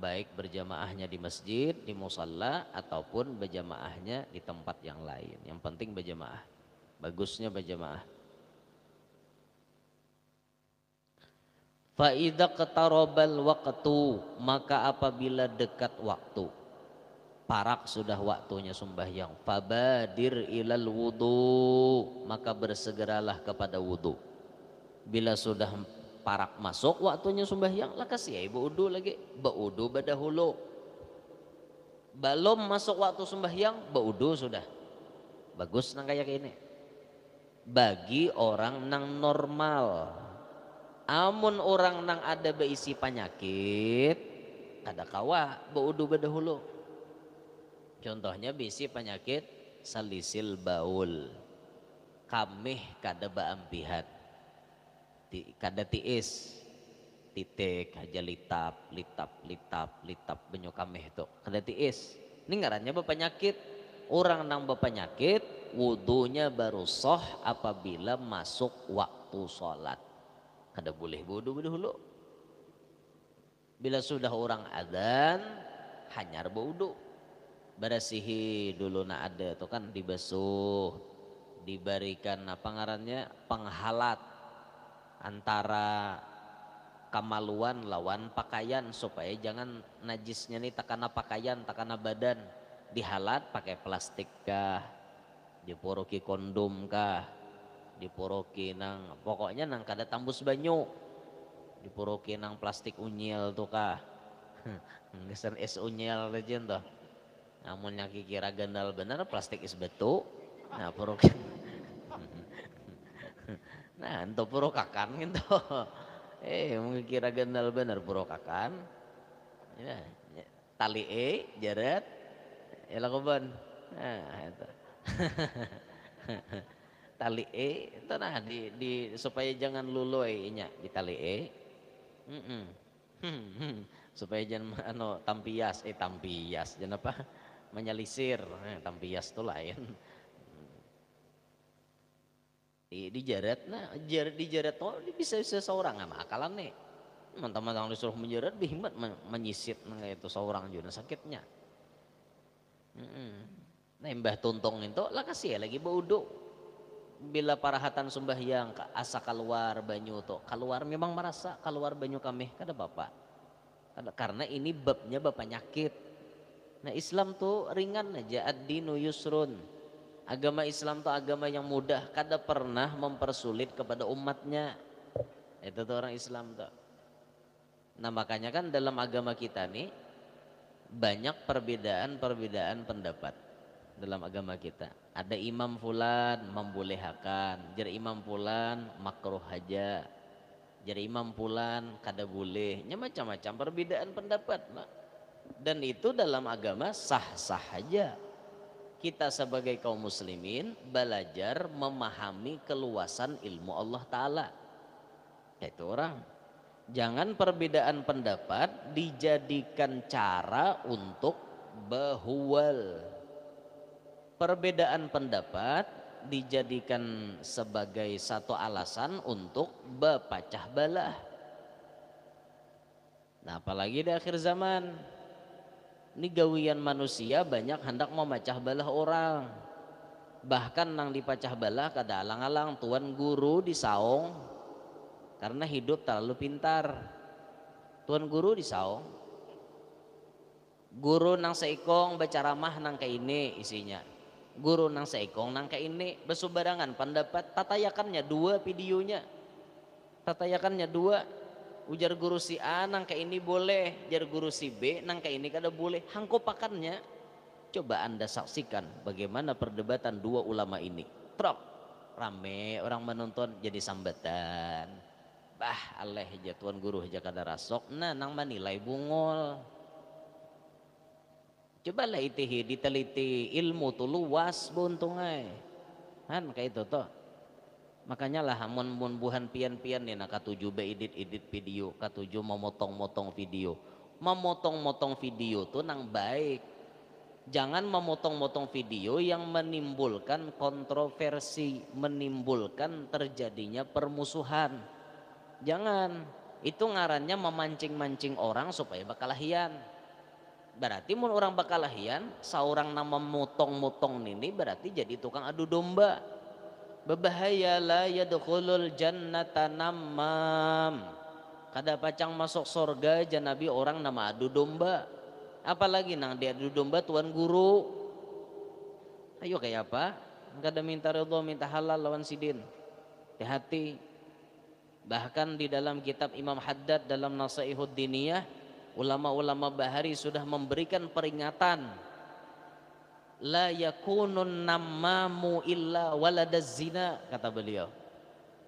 Speaker 1: baik berjamaahnya di masjid, di musalla ataupun berjamaahnya di tempat yang lain. Yang penting berjamaah. Bagusnya berjamaah. Fa'idha qatarabal waqtu, maka apabila dekat waktu, parak sudah waktunya sembahyang, fabadir ilal wudu, maka bersegeralah kepada wudu. Bila sudah parak masuk waktunya sembahyang, lah kasih ibu wudu lagi, baudu badahulu. Belum masuk waktu sembahyang, baudu sudah. Bagus nang kayak ini. Bagi orang nang normal. Amun orang nang ada beisi penyakit, kada kawa baudu badahulu. Contohnya beisi penyakit salisil baul, kamih kada baampihat. kada tiis titik aja litap benyo kameh itu kada tiis. Ini ngarannya bapanyakit. Orang nang bapanyakit wudunya baru sah apabila masuk waktu sholat. Kada boleh wudu dulu. Bila sudah orang adzan hanyar wudu. Berasihi dulu na ada itu kan dibasuh, diberikan apa ngarannya penghalat antara kamaluan lawan pakaian supaya jangan najisnya nih takana pakaian takana badan, dihalat pakai plastik kah, diporoki kondom kah, diporoki nang pokoknya nang kada tambus banyu, diporoki nang plastik unyil tuh kah ngesan es unyil aja tuh. Namun yang kira gandal bener plastik is betu. Nah puruk nah untuk purukakan gitu. Mungkin kira gandal bener purukakan. Ya, tali jaret. Ya lakuban. Nah itu. Tali itu nah di supaya jangan luloy nya di tali supaya jangan tampias jangan apa menyalisir tampias itu lain dijaret nah dijaret bisa seorang sama akalan nih teman-teman disuruh menjaret bihimat menyisit itu seorang juga sakitnya nah mbah tuntung itu lah kasih lagi baudu bila parahatan sembahyang asa keluar banyu tuh keluar memang merasa keluar banyu kami kada bapak karena ini babnya bapak nyakit. Nah Islam tuh ringan aja, ad-dinu yusrun. Agama Islam tuh agama yang mudah, kada pernah mempersulit kepada umatnya. Itu tuh orang Islam tuh. Nah makanya kan dalam agama kita nih banyak perbedaan pendapat dalam agama kita. Ada imam fulan membolehkan, jar imam fulan makruh aja, jar imam fulan kada boleh. Macam-macam perbedaan pendapat, Pak. Dan itu dalam agama sah-sah saja. Kita sebagai kaum muslimin belajar memahami keluasan ilmu Allah Ta'ala. Itu orang. Jangan perbedaan pendapat dijadikan cara untuk bahuwal. Perbedaan pendapat dijadikan sebagai satu alasan untuk bepacah belah. Nah apalagi di akhir zaman. Ini gawian manusia banyak hendak memecah belah orang. Bahkan nang dipecah belah kada alang-alang tuan guru disaung karena hidup terlalu pintar. Tuan guru disaung. Guru nang seikong bacaramah nang kayak ini isinya. Guru nang seikong nang kayak ini bersubarangan pendapat tatayakannya dua videonya. Tatayakannya dua. Ujar guru si A nangka ini boleh, jar guru si B nangka ini kada boleh. Hangkopakannya. Coba Anda saksikan bagaimana perdebatan dua ulama ini. Trok, rame orang menonton jadi sambatan. Bah, aleh aja tuan guru aja kada rasok. Nah, nang manilai bungol. Coba lah itihi diteliti ilmu tu luas buntungai. Han kayak itu toh. Makanya lah mun buhan pian-pian nih nak katuju be edit video, katuju memotong-motong video. Memotong-motong video tuh nang baik. Jangan memotong-motong video yang menimbulkan kontroversi, menimbulkan terjadinya permusuhan. Jangan. Itu ngarannya memancing-mancing orang supaya bakalahian. Berarti mun orang bakalahian, seorang nama memotong-motong ini berarti jadi tukang adu domba. Berbahaya la yadkhulul jannata namam. Kada pacang masuk surga janabi orang nama adu domba. Apalagi nang dia adu domba tuan guru. Ayo kayak apa? Kada minta ridho minta halal lawan sidin. Hati-hati. Bahkan di dalam kitab Imam Haddad dalam Nasaihud Diniyah, ulama-ulama bahari sudah memberikan peringatan. La yakunun nammamu illa waladaz zina, kata beliau.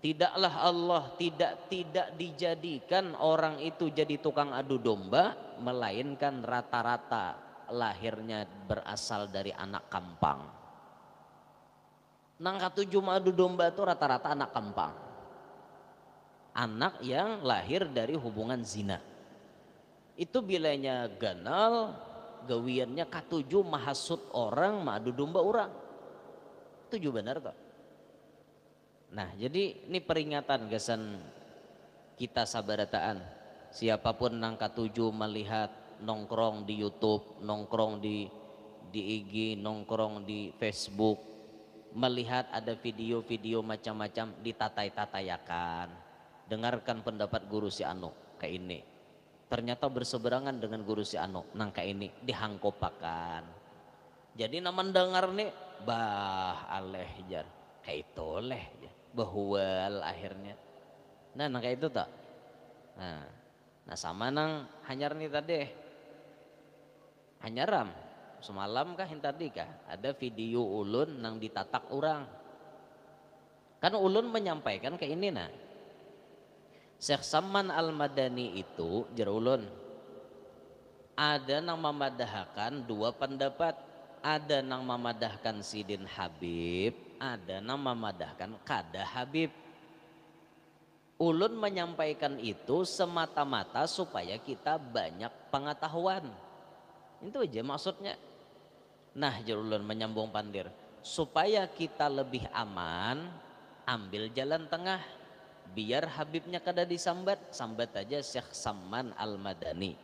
Speaker 1: Tidaklah Allah tidak dijadikan orang itu jadi tukang adu domba, melainkan rata-rata lahirnya berasal dari anak kampang. Nang katuju adu domba itu rata-rata anak kampang. anak yang lahir dari hubungan zina. Itu bilanya ganal, gawiannya katuju mahasud orang, madu domba orang. Tujuh benar toh. Nah, jadi ini peringatan gasan kita sabarataan. Siapapun nang katuju melihat nongkrong di YouTube, nongkrong di IG, nongkrong di Facebook, melihat ada video-video macam-macam ditatai-tatayakan. Dengarkan pendapat guru si anu kayak ini. Ternyata berseberangan dengan guru si anu nang kayak ini dihangkopakan. Jadi nama dengar nih bah aleh jar kayak itu leh bahual akhirnya. Nah kayak itu tak. Nah sama nang hanyar nih tadi hanyaram semalam kah yang tadi kah ada video ulun nang ditatak orang. Kan ulun menyampaikan kayak ini nah. Syekh Samman Al-Madani itu jar ulun ada nang memadahkan dua pendapat, ada nang memadahkan Sidin Habib, ada nang memadahkan Kada Habib. Ulun menyampaikan itu semata-mata supaya kita banyak pengetahuan. Itu aja maksudnya. Nah jar ulun menyambung pandir supaya kita lebih aman, ambil jalan tengah. Biar Habibnya kada disambat, sambat aja Syekh Samman Al-Madani.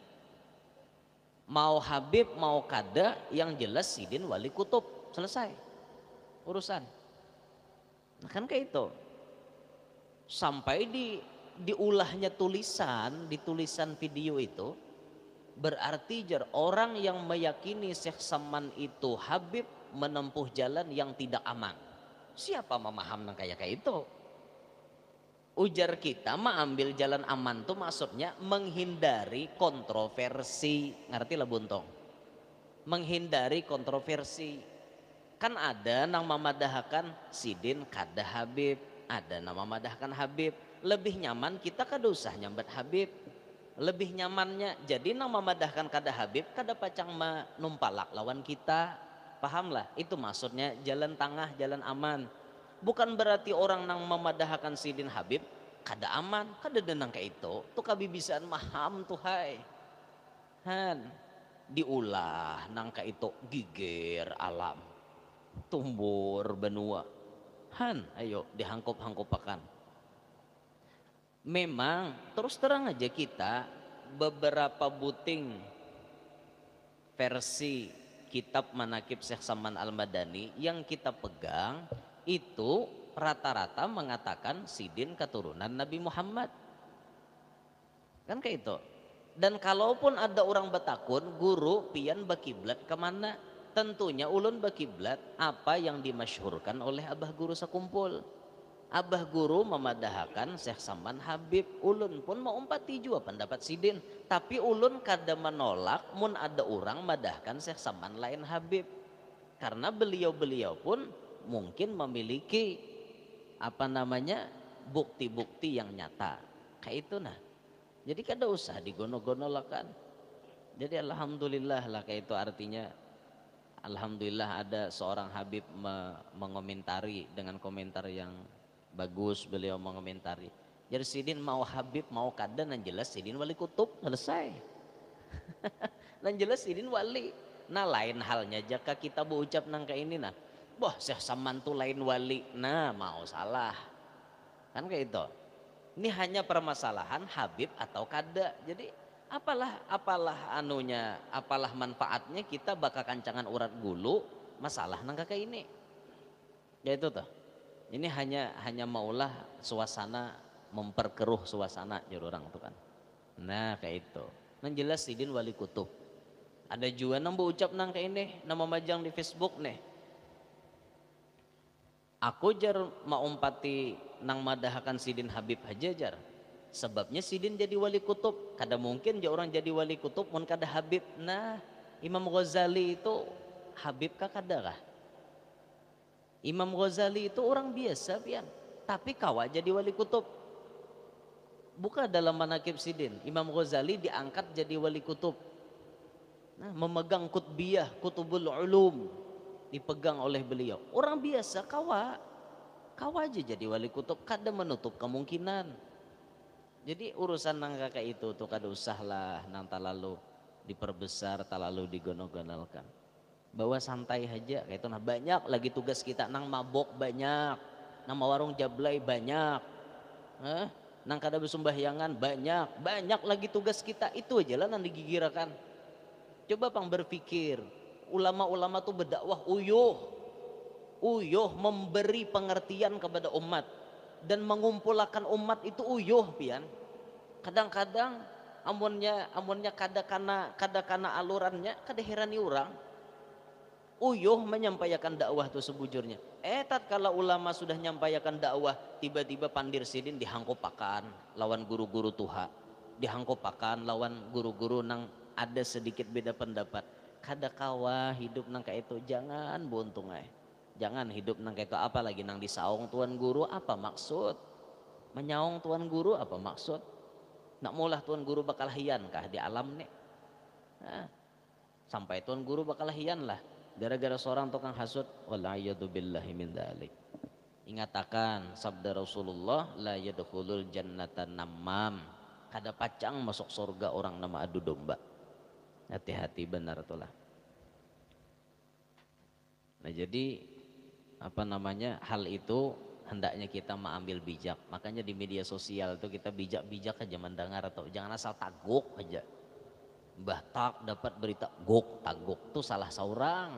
Speaker 1: Mau Habib mau kada yang jelas Sidin wali kutub, selesai urusan. Nah kan kayak itu. Sampai diulahnya tulisan, di tulisan video itu berarti jar orang yang meyakini Syekh Samman itu Habib menempuh jalan yang tidak aman. Siapa memaham kayak itu? Ujar kita mah ambil jalan aman tuh maksudnya menghindari kontroversi, ngerti lah buntong? Menghindari kontroversi. Kan ada nang memadahkan Sidin Kada Habib, ada nang memadahkan Habib. Lebih nyaman kita kada usah nyambat Habib. Lebih nyamannya jadi nang memadahkan Kada Habib kada pacang menumpalak lawan kita. Pahamlah itu maksudnya jalan tengah, jalan aman. Bukan berarti orang nang memadahkan Sidin Habib kada aman, kada denang kayak itu. Tuh kabibisaan maham tuh hai. Han diulah nang kayak itu giger alam. Tumbur benua. Han ayo dihangkop-hangkopakan. Memang terus terang aja kita beberapa buting versi kitab Manaqib Syekh Samman Al-Madani yang kita pegang itu rata-rata mengatakan Sidin keturunan Nabi Muhammad. Kan kayak itu. Dan kalaupun ada orang betakun, guru pian bakiblat kemana? Tentunya ulun bakiblat apa yang dimasyhurkan oleh abah guru sakumpul. Abah guru memadahkan Syekh Samman Habib. Ulun pun mau umpati jua pendapat Sidin. Tapi ulun kada menolak mun ada orang madahkan Syekh Samman lain Habib. Karena beliau-beliau pun mungkin memiliki bukti-bukti yang nyata kayak itu nah. Jadi kada usah digono-gonolakan. Jadi alhamdulillah lah kayak itu artinya alhamdulillah ada seorang Habib mengomentari dengan komentar yang bagus. Beliau mengomentari jadi Sidin mau Habib mau kada nan jelas Sidin wali kutub selesai. Nan jelas Sidin wali. Nah lain halnya jika kita berucap nang kayak ini nah, wah Syekh Samman tuh lain wali, nah mau salah. Kan kayak itu. Ini hanya permasalahan Habib atau kada. Jadi apalah manfaatnya kita bakal kancangan urat gulu masalah nang kayak ini. Ya itu tuh. Ini hanya maulah suasana memperkeruh suasana jur orang tuh kan. Nah kayak itu. Nang jelas Sidin wali kutub. Ada juga nang berucap nang kayak ini, nama majang di Facebook nih. Aku jar maumpati nang madahakan Sidin Habib aja jar. Sebabnya Sidin jadi wali kutub. Kada mungkin dia orang jadi wali kutub mun kada Habib. Nah Imam Ghazali itu Habib kah kada kah? Imam Ghazali itu orang biasa pian. Tapi kawa jadi wali kutub. Buka dalam Manaqib Sidin. Imam Ghazali diangkat jadi wali kutub. Nah, memegang kutbiyah, kutubul ulum. Dipegang oleh beliau. Orang biasa kawa aja jadi wali kutub, kada menutup kemungkinan. Jadi urusan nang kakak itu tuh kada usah lah nang talalu diperbesar, talalu digonal-gonalkan. Bawa santai aja kayak itu. Nah banyak lagi tugas kita, nang mabok banyak, nang warung jablay banyak, nang kada bersembahyangan banyak, banyak lagi tugas kita. Itu aja lah nang digigirakan. Coba pang berpikir, ulama-ulama tuh berdakwah uyuh memberi pengertian kepada umat dan mengumpulkan umat itu uyuh pian. Kadang-kadang amunnya kada kana alurannya kada herani orang. Uyuh menyampaikan dakwah itu sebujurnya. Tatkala ulama sudah menyampaikan dakwah, tiba-tiba pandir sidin dihangkopakan lawan guru-guru tuha, dihangkopakan lawan guru-guru nang ada sedikit beda pendapat. Kada kawa hidup nang kayak itu, jangan buntung jangan hidup nang kayak itu, apalagi nang disaung tuan guru apa maksud, menyaung tuan guru apa maksud, nak mulah tuan guru bakal hian kah di alam nih, sampai tuan guru bakal hian lah gara-gara seorang tukang hasud. Wallahiyadubillahi min dzalik. Ingatakan sabda Rasulullah, la yadkhulul jannata namam, kada pacang masuk surga orang nama adu domba. Hati-hati benar itulah. Nah jadi apa namanya, hal itu hendaknya kita mengambil bijak. Makanya di media sosial itu kita bijak-bijak aja mendengar, atau jangan asal taguk aja. Mbah tak dapat berita gok taguk tuh salah seorang.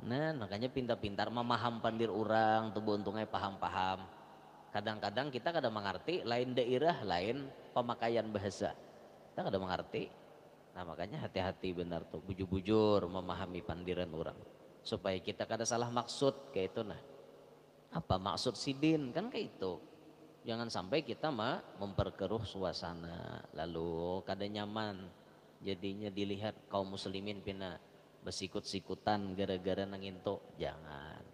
Speaker 1: Nah makanya pintar-pintar memaham pandir orang tuh untungnya paham-paham. Kadang-kadang kita kada mengerti, lain daerah lain pemakaian bahasa kita kada mengerti. Nah makanya hati-hati benar tuh, bujur-bujur memahami pandiran orang supaya kita kada salah maksud kayak itu. Nah apa maksud sidin kan kayak itu, jangan sampai kita memperkeruh suasana lalu kada nyaman jadinya dilihat kaum muslimin pina bersikut-sikutan gara-gara nanginto. Jangan.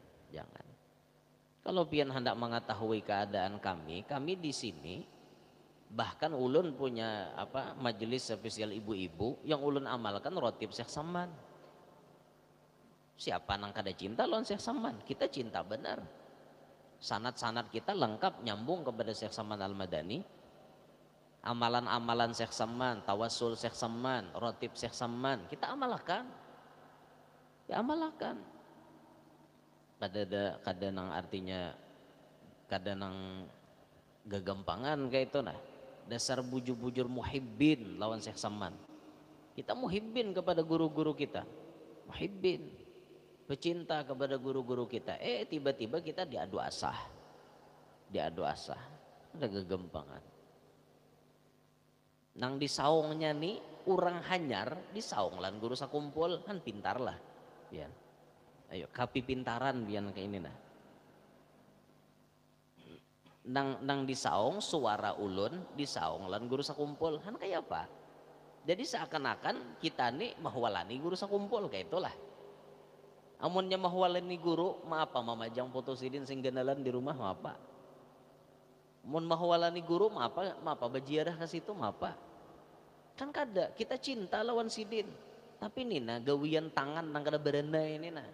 Speaker 1: Kalau pian hendak mengetahui keadaan kami di sini, bahkan ulun punya majelis spesial ibu-ibu yang ulun amalkan rotib Syekh Saman. Siapa nang kada cinta lawan Syekh Saman? Kita cinta benar. Sanad-sanad kita lengkap nyambung kepada Syekh Saman Al-Madani. Amalan-amalan Syekh Saman, tawasul Syekh Saman, rotib Syekh Saman, kita amalkan. Ya amalkan. Kada nang artinya kada nang gagampangan kayak itu nah. Dasar bujur-bujur muhibbin lawan Syekh Saman. Kita muhibbin kepada guru-guru kita. Muhibbin. Pecinta kepada guru-guru kita. Tiba-tiba kita diadu asah. Ada gagampangan. Nang disaungnya nih orang hanyar disaung lan guru sakumpul kan pintar lah bian. Ayo kapi pintaran bian kayak ini nah. Nang disaung suara ulun disaung lan guru sakumpul kan kayak apa? Jadi seakan-akan kita nih mahwalani guru sakumpul kayak itulah. Amunnya mahwalani guru maapa mamajang foto sidin sing genalan di rumah maapa. Mun mahwalani guru maapa bajiarah ke situ maapa. Kan kada, kita cinta lawan sidin. Tapi nina gawian tangan nang kada berana ini nah.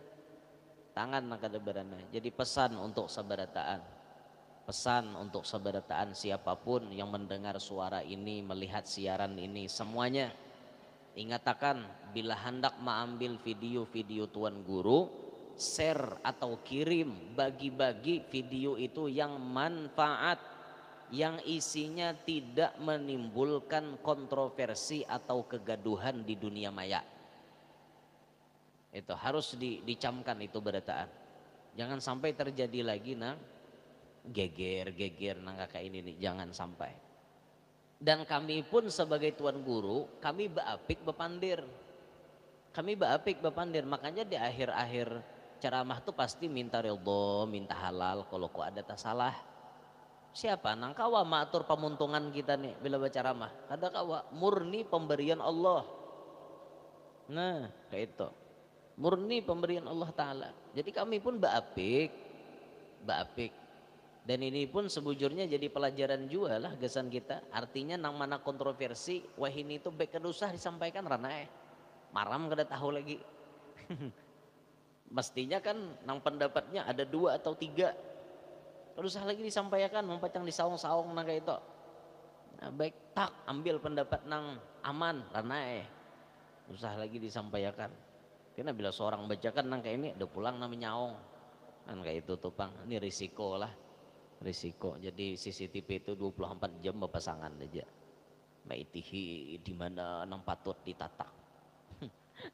Speaker 1: Tangan nang kada berana. Jadi pesan untuk sabarataan siapapun yang mendengar suara ini, melihat siaran ini, semuanya ingatakan bila hendak mengambil video-video tuan guru, share atau kirim, bagi-bagi video itu yang manfaat, yang isinya tidak menimbulkan kontroversi atau kegaduhan di dunia maya. Itu harus dicamkan itu berataan. Jangan sampai terjadi lagi nang geger nang kakak ini nih, jangan sampai. Dan kami pun sebagai tuan guru, kami beapik bepandir. Makanya di akhir-akhir ceramah tuh pasti minta ridho, minta halal kalau kok ada tak salah. Siapa nang kawa matur pamuntungan kita nih bila baca ceramah? Kada kawa, murni pemberian Allah. Nah, kayak itu. Murni pemberian Allah Ta'ala. Jadi kami pun beapik. Dan ini pun sebujurnya jadi pelajaran juga lah gesan kita. Artinya nang mana kontroversi, wah ini tuh baik usah disampaikan rana maram kada tahu lagi. Mestinya kan nang pendapatnya ada 2 atau 3. Kada usah lagi disampaikan, mempacang disaung-saung nang kayak itu. Nah, baik tak ambil pendapat nang aman ranai. Usah lagi disampaikan. Karena bila seorang bacakan nang kayak ini udah pulang namanya nyaong. Kan kayak itu tuh Pang. Ini risiko lah. Risiko. Jadi CCTV itu 24 jam berpasangan aja. Maitihi di mana nang patut ditatak.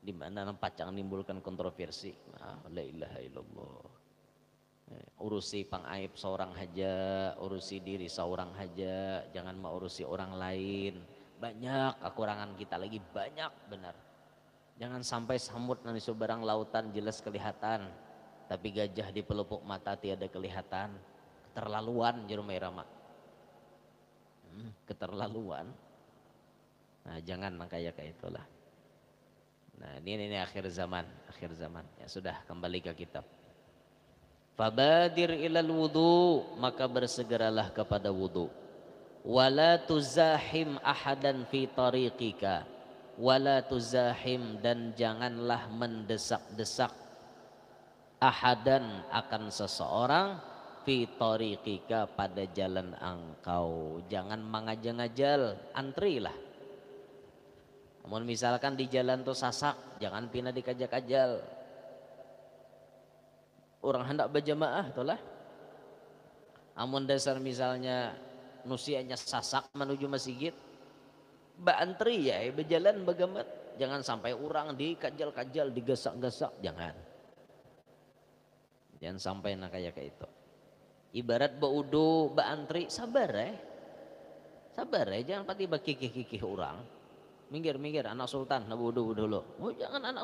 Speaker 1: Di mana nang pacang menimbulkan kontroversi. La ilaha illallah. Urusi pang aib seorang haja, urusi diri seorang haja, jangan mau urusi orang lain. Banyak kekurangan kita lagi, banyak benar. Jangan sampai samut nanti seberang lautan jelas kelihatan, tapi gajah di pelupuk mata tiada kelihatan. Keterlaluan jerumai rama. Keterlaluan. Nah jangan kayak itulah. Nah ini akhir zaman, Ya sudah, kembali ke kitab. Fabadir ilal wudu, maka bersegeralah kepada wudu. Wala tuzahim ahadan fi tariqika, wala tuzahim, dan janganlah mendesak-desak ahadan akan seseorang fi tariqika pada jalan engkau. Jangan mengajal-ngajal, antrilah. Namun misalkan di jalan tuh sasak, jangan pindah dikajak-ajal. Orang hendak berjamaah itulah. Amun dasar misalnya nusianya sasak menuju masjid, antri ya berjalan bagamat. Jangan sampai orang dikajal-kajal, digasak-gasak, jangan. Jangan sampai nak kayak itu. Ibarat baudu, antri, sabar Sabar jangan pati bakikih-kikih orang. Minggir anak sultan, nak wudu dulu. Oh jangan anak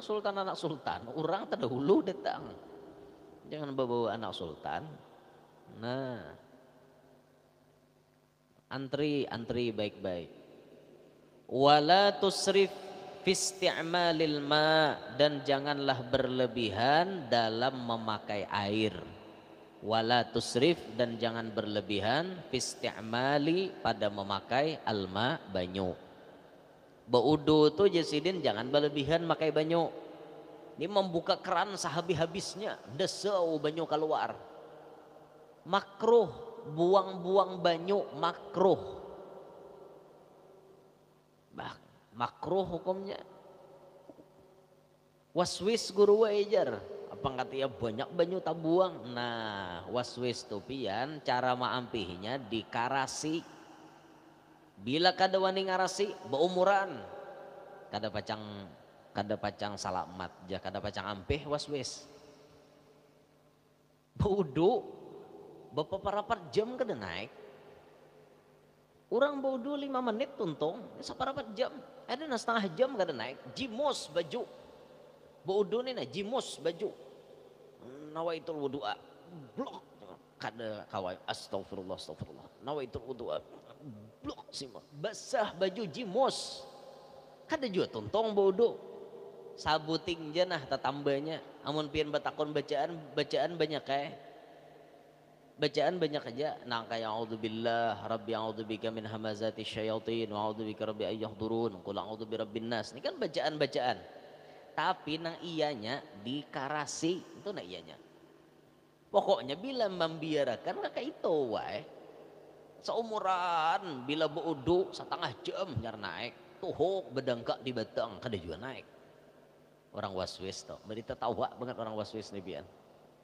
Speaker 1: sultan, orang terdahulu datang. Jangan bawa anak sultan. Nah, antri baik-baik. Wala tusrif fi isti'malil ma, dan janganlah berlebihan dalam memakai air. Wala tusrif, dan jangan berlebihan fi isti'mali, pada memakai alma, banyu. Baudu tuh jasidin jangan berlebihan makai banyu. Ini membuka keran sehabis-habisnya, desau banyu keluar. Makruh, buang-buang banyu makruh. Makruh hukumnya. Waswis guru wajar. Apa katanya banyak banyu tak buang. Nah, waswis tu pian cara maampihnya dikarasi. Bila kada wani ngarasi beumuran. Kada pacang salamat, kada pacang ampih waswis. Baudu beberapa jam kada naik. Orang baudu 5 menit tuntung, seberapa jam? Ada setengah jam kada naik. Jimus baju. Baudu ni jimus baju. Nawaitul wudu'a. Blok. Kada kawai astagfirullah. Nawaitul wudu'a. Blok sima. Basah baju jimus. Kada juga tuntung baudu. Sabuting janah tatambahnya. Amun pian batakon bacaan banyak Bacaan banyak aja. Nang kayak a'udzubillah rabbi a'udzubika min hamazati syayatin wa a'udzubika rabbi ayyahdurun. Qul a'udzu birabbin nas. Ini kan bacaan-bacaan. Tapi nang iyanya dikarasi, itu nang iyanya. Pokoknya bila membiarkan kayak itu wae. Seumuran bila baudu setengah jam nyar naik. Tuhuk bedangkak di batang kada juga naik. Orang waswis toh, berita tawa banget orang waswis nih pian.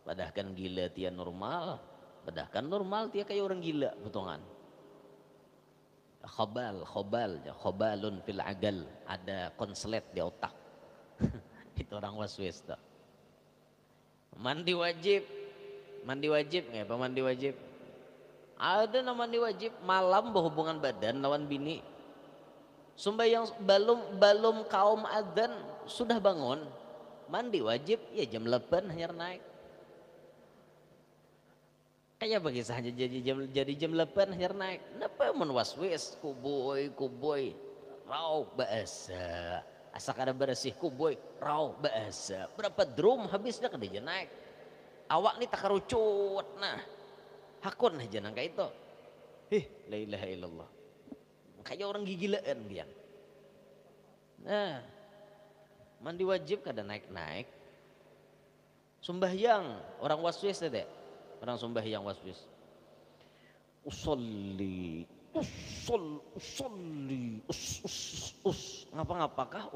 Speaker 1: Padahkan gila tian normal, padahkan normal dia kayak orang gila potongan. Khobalun fil agal, ada konslet di otak. Itu orang waswis toh. Mandi wajib nggak? Mandi wajib. Ada nama mandi wajib malam berhubungan badan lawan bini. Sumbayang belum kaum adzan sudah bangun, mandi wajib ya jam 8 hanya naik. Kayak bagi saja jadi jam 8 hanya naik. Napa mun waswis kuboy raw bahasa. Asa kada bersih kuboy raw bahasa. Berapa drum habisnya kada dia naik. Awak ni tak kerucut nah. Hakun aja nang kayak itu. La ilaha illallah. Kayak orang gigilaan dia. Nah, mandi wajib kada naik-naik. Sembahyang orang waswis deh. Orang sembahyang waswis. Usolli usolli, ngapa-ngapakah?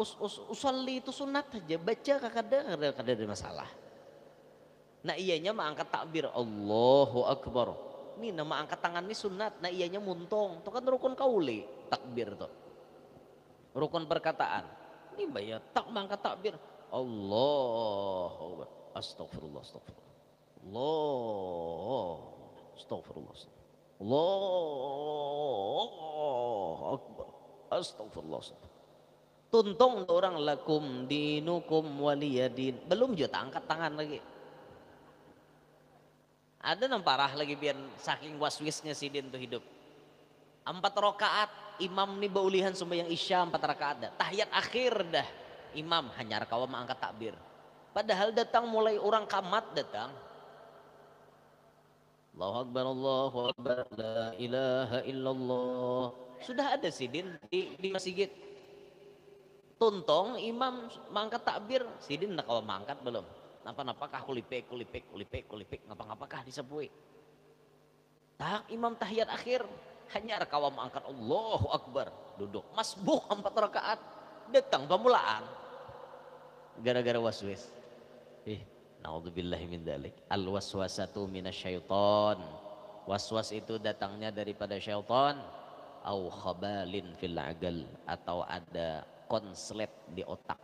Speaker 1: Usolli itu sunat aja, baca kada ada masalah. Nah iyanya mah angkat takbir, Allahu Akbar. Ini nama angkat tangan ini sunat, nah iyanya muntong. Itu kan rukun kauli, takbir tuh. Rukun perkataan. Ini bayar tak mangkat takbir. Allahu Akbar. Astagfirullah, astagfirullah. Allah, astagfirullah. Allahu Akbar. Astagfirullah. Tuntung orang lakum dinukum waliyadin. Belum juga angkat tangan lagi. Ada yang parah lagi biar saking waswisnya si din tuh hidup. 4 rakaat imam nih baulihan sembahyang isya 4 rakaat dah. Tahiyat akhir dah. Imam hanya kawam angkat takbir. Padahal datang mulai orang kamat datang. Allahu Akbar, Allahu Akbar, la ilaha illallah. Sudah ada sidin di masjid. Tuntong imam mangkat takbir, sidin nak kawam mangkat belum? Napa-napakah kulipek, ngapa-ngapakah disebut. Tak imam tahiyat akhir hanya kawam angkat Allahu Akbar, duduk masbuk 4 rakaat, datang pemulaan gara-gara waswis. Naudzubillahi min dzalik. Al waswasatu minasyaiton. Waswas itu datangnya daripada syaitan. Au khabalin fil agal, atau ada konslet di otak.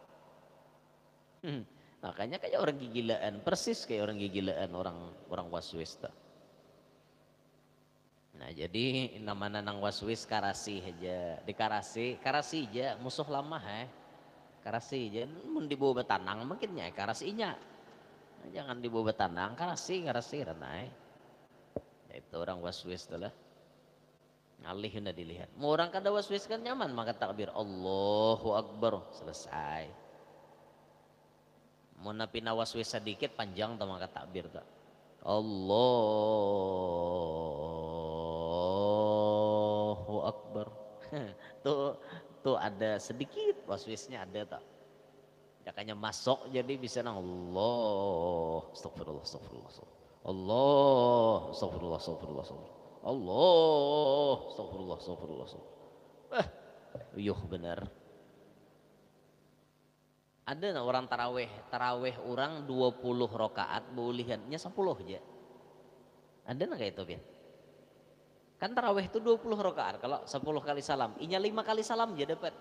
Speaker 1: Makanya kayak orang gigilaan, persis kayak orang gigilaan orang waswis tuh. Nah jadi namanya nang waswis karasi aja, karasi aja musuh lama karasi aja, mun dibawa betanang mungkinnya karasinya, jangan dibawa betanang karasi ranai. Itu orang waswis tuh lah, ngalih udah dilihat. Mau orang kada waswis kan nyaman maka takbir Allahu Akbar selesai. Mau napi waswis sedikit panjang tuh maka takbir tuh Allahu Akbar. tuh ada sedikit waswisnya ada tak. Jakanya masuk jadi bisa nang Allah, astagfirullah, astagfirullah, Allah, astagfirullah, astagfirullah, Allah, astagfirullah, astagfirullah. Yuh benar. Ada orang taraweh orang 20 rakaat bolihannya 10 aja. Ada kayak itu Bian? Kan taraweh itu 20 rakaat, kalau 10 kali salam, inya 5 kali salam aja dapat.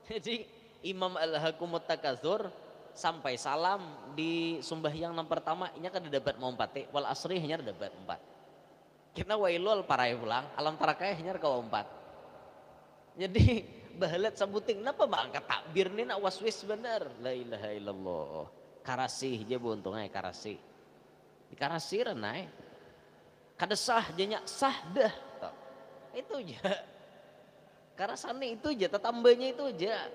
Speaker 1: Jadi Imam Al-Hakumut Takazur sampai salam di sembahyang yang pertama inya kan dapat mau 4, wal asri hanya dapat 4. Kita wailul parai pulang, alam tarakaya hanya kau 4. Jadi bahalat sambuting napa angkat takbir nih nak waswis bener, la ilaha illallah. Karasi aja buntungnya karasi. Di karasi renai. Kada sah janya sah dah. Itu aja. Karasane itu aja, tetambahnya itu aja.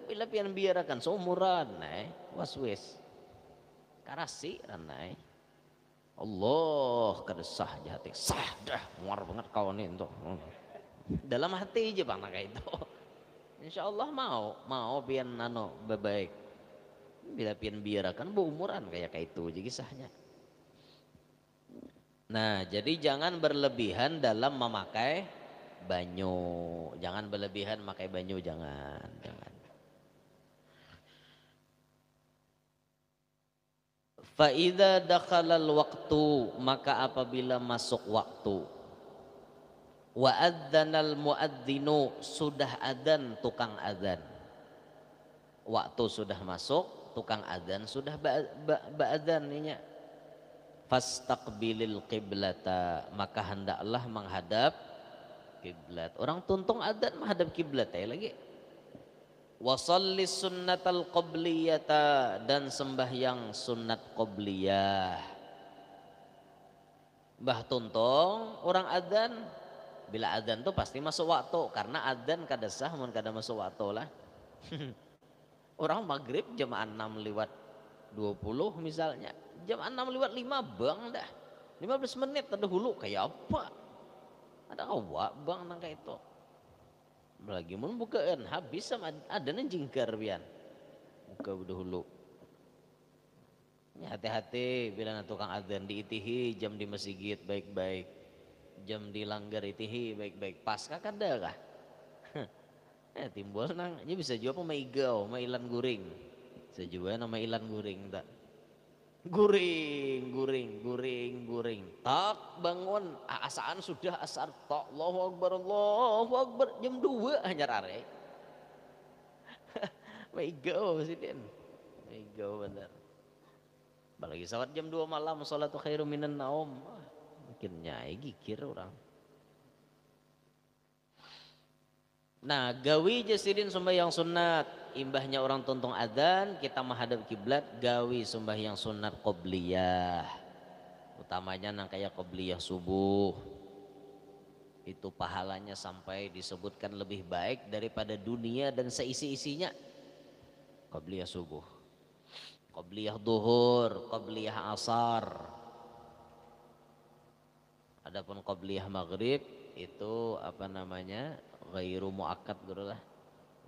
Speaker 1: Bila pian biarakan seumuran waswis. Karasi renai. Allah kada sah jati. Sah dah, muar banget kau nih untuk. Dalam hati aja bang kayak itu. Insya Allah mau pian baik. Bila pian biarakan berumuran kayak itu aja kisahnya. Nah jadi jangan berlebihan dalam memakai banyu. Jangan berlebihan memakai banyu, jangan. Fa idza dakhalal waqtu, maka apabila masuk waktu, wa adzanal muadzinu, sudah adzan tukang adzan. Waktu sudah masuk, tukang adzan sudah ba'adzan nya. Fastaqbilil qiblata, maka hendaklah menghadap kiblat. Orang tuntung adzan menghadap kiblat lagi. Wa shalli sunnatal qabliyata, dan sembahyang sunat qabliyah. Mbah tuntung orang adzan, bila adzan tuh pasti masuk waktu, karena adzan kada sah mun kada masuk waktu lah. Orang maghrib jam 6 lewat 20 misalnya, jam 6 lewat 5 bang dah, 15 menit ada hulu kayak apa, ada awak bang nang kayak itu. Lagi mun bukaan habis sama ada nang jingkar pian buka dahulu. Ya, hati-hati bila tukang adzan diitihi jam di masjid baik-baik. jam dilanggar itihi baik-baik pasca kada kah? Timbul nang nya bisa juga apa maigau, mailan guring. Bisa juga nama ilan guring tak. Guring. Tak bangun, asaan sudah asar tak Allahu Akbar jam 2 hanya rare. Maigau presiden. Maigau benar. Apalagi salat jam 2 malam salatu khairum minan naum. Makin nyai gigir orang. Nah, gawi jasidin sembahyang sunat, imbahnya orang tuntung adzan, kita menghadap kiblat, gawi sembahyang sunat qobliyah. Utamanya nang kayak qobliyah subuh. Itu pahalanya sampai disebutkan lebih baik daripada dunia dan seisi-isinya. Qobliyah subuh. Qobliyah duhur, qobliyah asar. Adapun qobliyah maghrib itu apa namanya? Ghairu muakkad lah.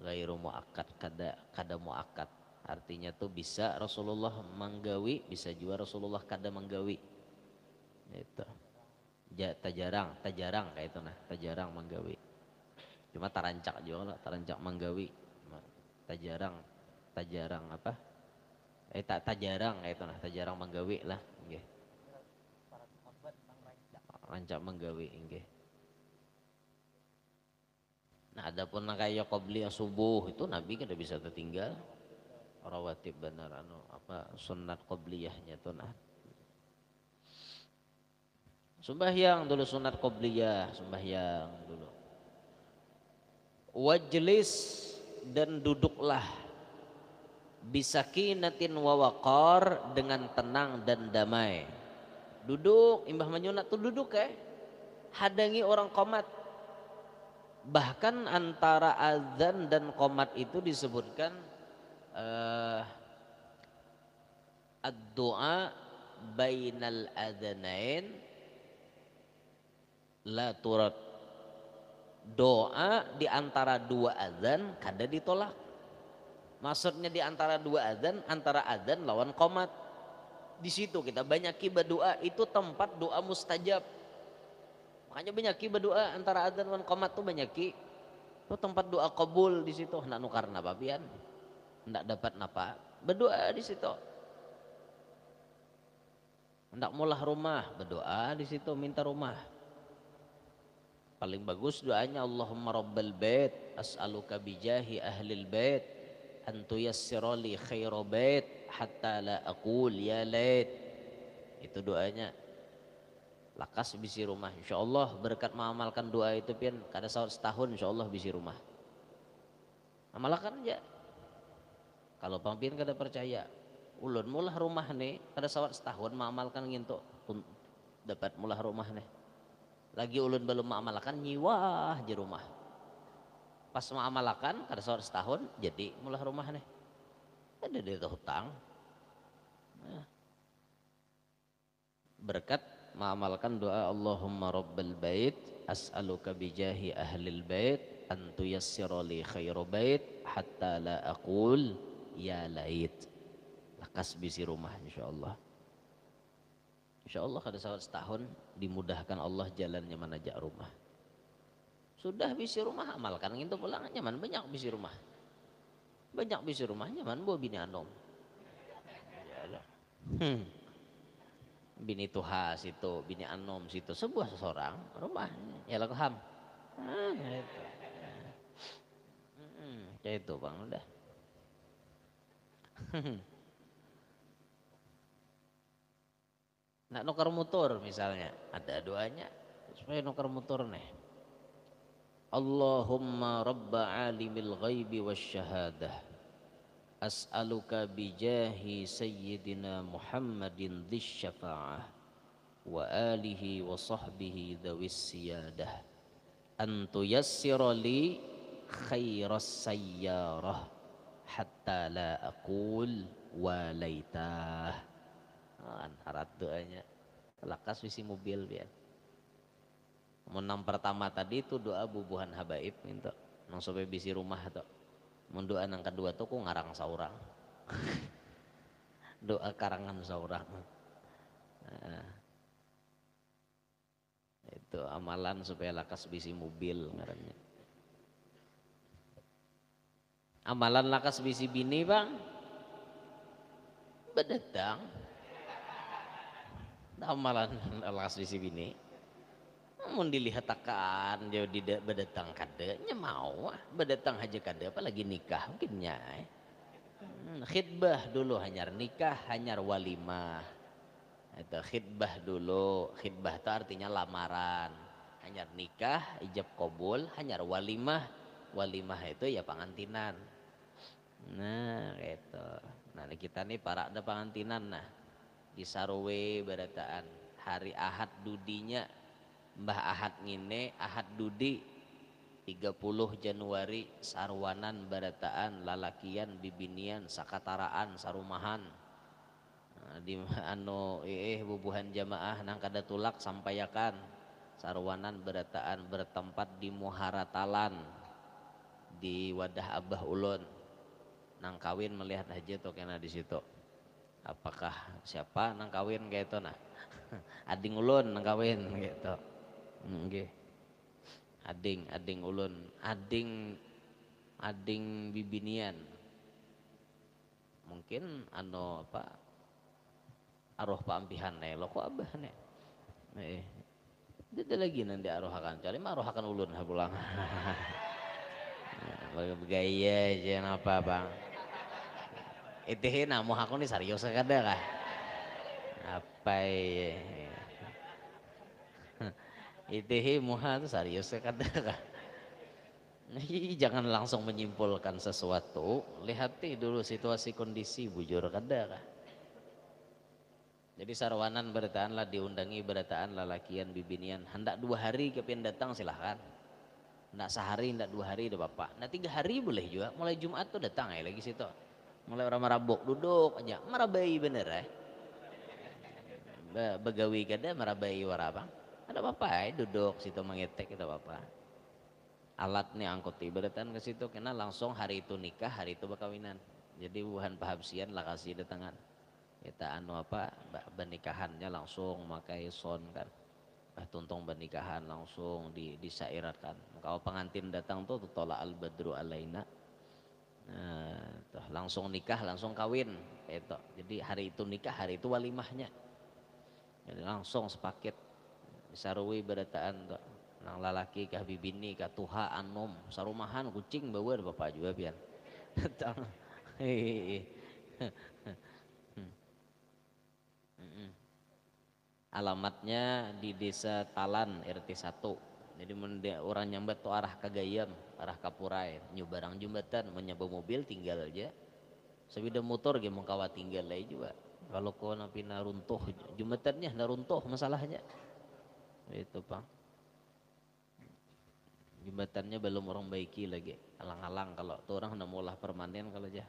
Speaker 1: Ghairu muakkad kada muakkad. Artinya tuh bisa Rasulullah manggawi, bisa juga Rasulullah kada manggawi. Itu. Tajarang kayak itu nah, tajarang manggawi. Cuma tarancak juga lah, tarancak manggawi. Tajarang apa? Tajarang kayak itu nah, tajarang manggawi lah, nggih. Rancak manggawi nggih. Nah, adapun kayak qobliyah subuh itu Nabi kada bisa tertinggal. Rawatib benar sunat qobliyahnya tuh nah. Sembahyang dulu sunat qobliyah, sembahyang dulu. Wajlis dan duduklah bisakinatin wa waqar dengan tenang dan damai. Duduk, imbah menyunat tuh duduk hadangi orang qomat. Bahkan antara azan dan qomat itu disebutkan ad-du'a bainal adzanain la turad. Doa di antara dua azan kada ditolak. Maksudnya di antara dua azan, antara azan lawan qomat. Di situ kita banyaki berdoa, itu tempat doa mustajab. Makanya banyaki berdoa antara adzan dan qomat tuh banyaki. Itu tempat doa kabul di situ. Hendak nukar napa pian? Hendak dapat napa? Berdoa di situ. Hendak mulah rumah, berdoa di situ minta rumah. Paling bagus doanya Allahumma rabbal bait as'aluka bijahi ahlil bait an tuyassira li khairu bait hatta la aqul ya lait. Itu doanya. Lakas bisi rumah insyaallah berkat mengamalkan doa itu pian kada sawat setahun insyaallah bisi rumah. Amalkan aja. Kalau pampian kada percaya, ulun mulah rumah nih kada sawat setahun mengamalkan ngintu dapat mulah rumah nih. Lagi ulun belum mengamalkan nyiwah di rumah. Pas mengamalkan kada sawat setahun jadi mulah rumah nih. Ada dia hutang. Nah. Berkat mengamalkan doa Allahumma rabbal bait as'aluka bijahi ahlil bait an tuyassira li khairu bait hatta la aqul ya lait. Lakas bisi rumah insyaallah. Insyaallah kada sawat setahun dimudahkan Allah jalannya manajak rumah. Sudah bisi rumah amalkan itu pulang nyaman banyak bisi rumah. Banyak bisi rumah nyaman bawa bini anom. Ya bini tuha situ, bini anom situ, sebuah seseorang rumah ya lah ham. Kayak itu bang udah. Nak nukar motor misalnya, ada doanya supaya nukar motor nih. Allahumma rabba alimil ghaibi wasyahadah as'aluka bijahi sayyidina Muhammadin dhish syafa'ah wa alihi wa sahbihi dhawis siyadah an tuyassira li khairas sayyarah hatta la aqul wa laitah. Harat doanya lakas visi mobil biar. Menang pertama tadi itu doa bubuhan habaib minta nang sampai bisi rumah tuh. Mun doa nang kedua tuh ku ngarang saurang. Doa karangan saurang. Nah, itu Itu amalan supaya lakas bisi mobil ngarannya. Amalan lakas bisi bini bang, bedetang. Amalan lakas bisi bini. Namun dilihat akan jauh di bedetang kade, nya mau bedetang aja kade, apalagi nikah mungkinnya. Khidbah dulu hanyar nikah, hanyar walimah. Itu khidbah dulu, khidbah itu artinya lamaran. Hanyar nikah, ijab kabul, hanyar walimah. Walimah itu ya pengantinan. Nah gitu. Nah kita nih para ada pengantinan nah. Di Sarwe berataan hari Ahad dudinya Mbah Ahad ngine Ahad dudi 30 Januari sarwanan barataan lalakian bibinian sakataraan sarumahan. Nah, di anu bubuhan jamaah nang kada tulak sampaikan sarwanan barataan bertempat di muharatalan di wadah Abah Ulun nang kawin melihat aja tuh kena di situ. Apakah siapa nang kawin kayak itu nah ading ulun nang kawin gitu. Nggih. Ading ulun, ading bibinian. Mungkin anu apa aruh paampihan lo kok abah nih. Dia lagi nanti aruhakan, cari mah aruhakan ulun pulang. Bergaya aja apa bang. Itu namu aku nih serius kada kah? Apa Itu muha itu serius kada kah? Jangan langsung menyimpulkan sesuatu, lihat dulu situasi kondisi bujur kada kah? Jadi sarwanan bertahanlah diundangi berataan lalakian bibinian hendak 2 hari kepian datang silahkan. Hendak sehari hendak 2 hari udah bapak. Nah 3 hari boleh juga, mulai Jumat tuh datang ya lagi situ. Mulai orang marabok duduk aja marabai bener begawi kada marabai warabang ada apa duduk situ mengetek kita apa alat nih angkut ibaratan ke situ kena langsung hari itu nikah hari itu berkawinan jadi buhan pahabsian lah kasih datangan kita anu apa bernikahannya langsung memakai son kan tuntung bernikahan langsung disairatkan kalau pengantin datang tuh tolak al badru alaina. Nah, langsung nikah, langsung kawin, itu. Jadi hari itu nikah, hari itu walimahnya. Jadi langsung sepaket. Sarui berataan tuh. Nang lalaki kah bibini kah tuha anom, sarumahan kucing bawa ada bapak juga pian. Alamatnya di Desa Talan RT 1. Jadi orang nyambat tuh arah ke Gayam, arah Kapurai, nyobarang jembatan, menyambung mobil tinggal aja. Sebida motor ge mengkawa tinggal lagi juga. Kalau kau napi naruntuh jembatannya naruntuh masalahnya. Itu Bang. Jembatannya belum orang baiki lagi. Alang-alang kalau tuh orang hendak maulah permanen kalau aja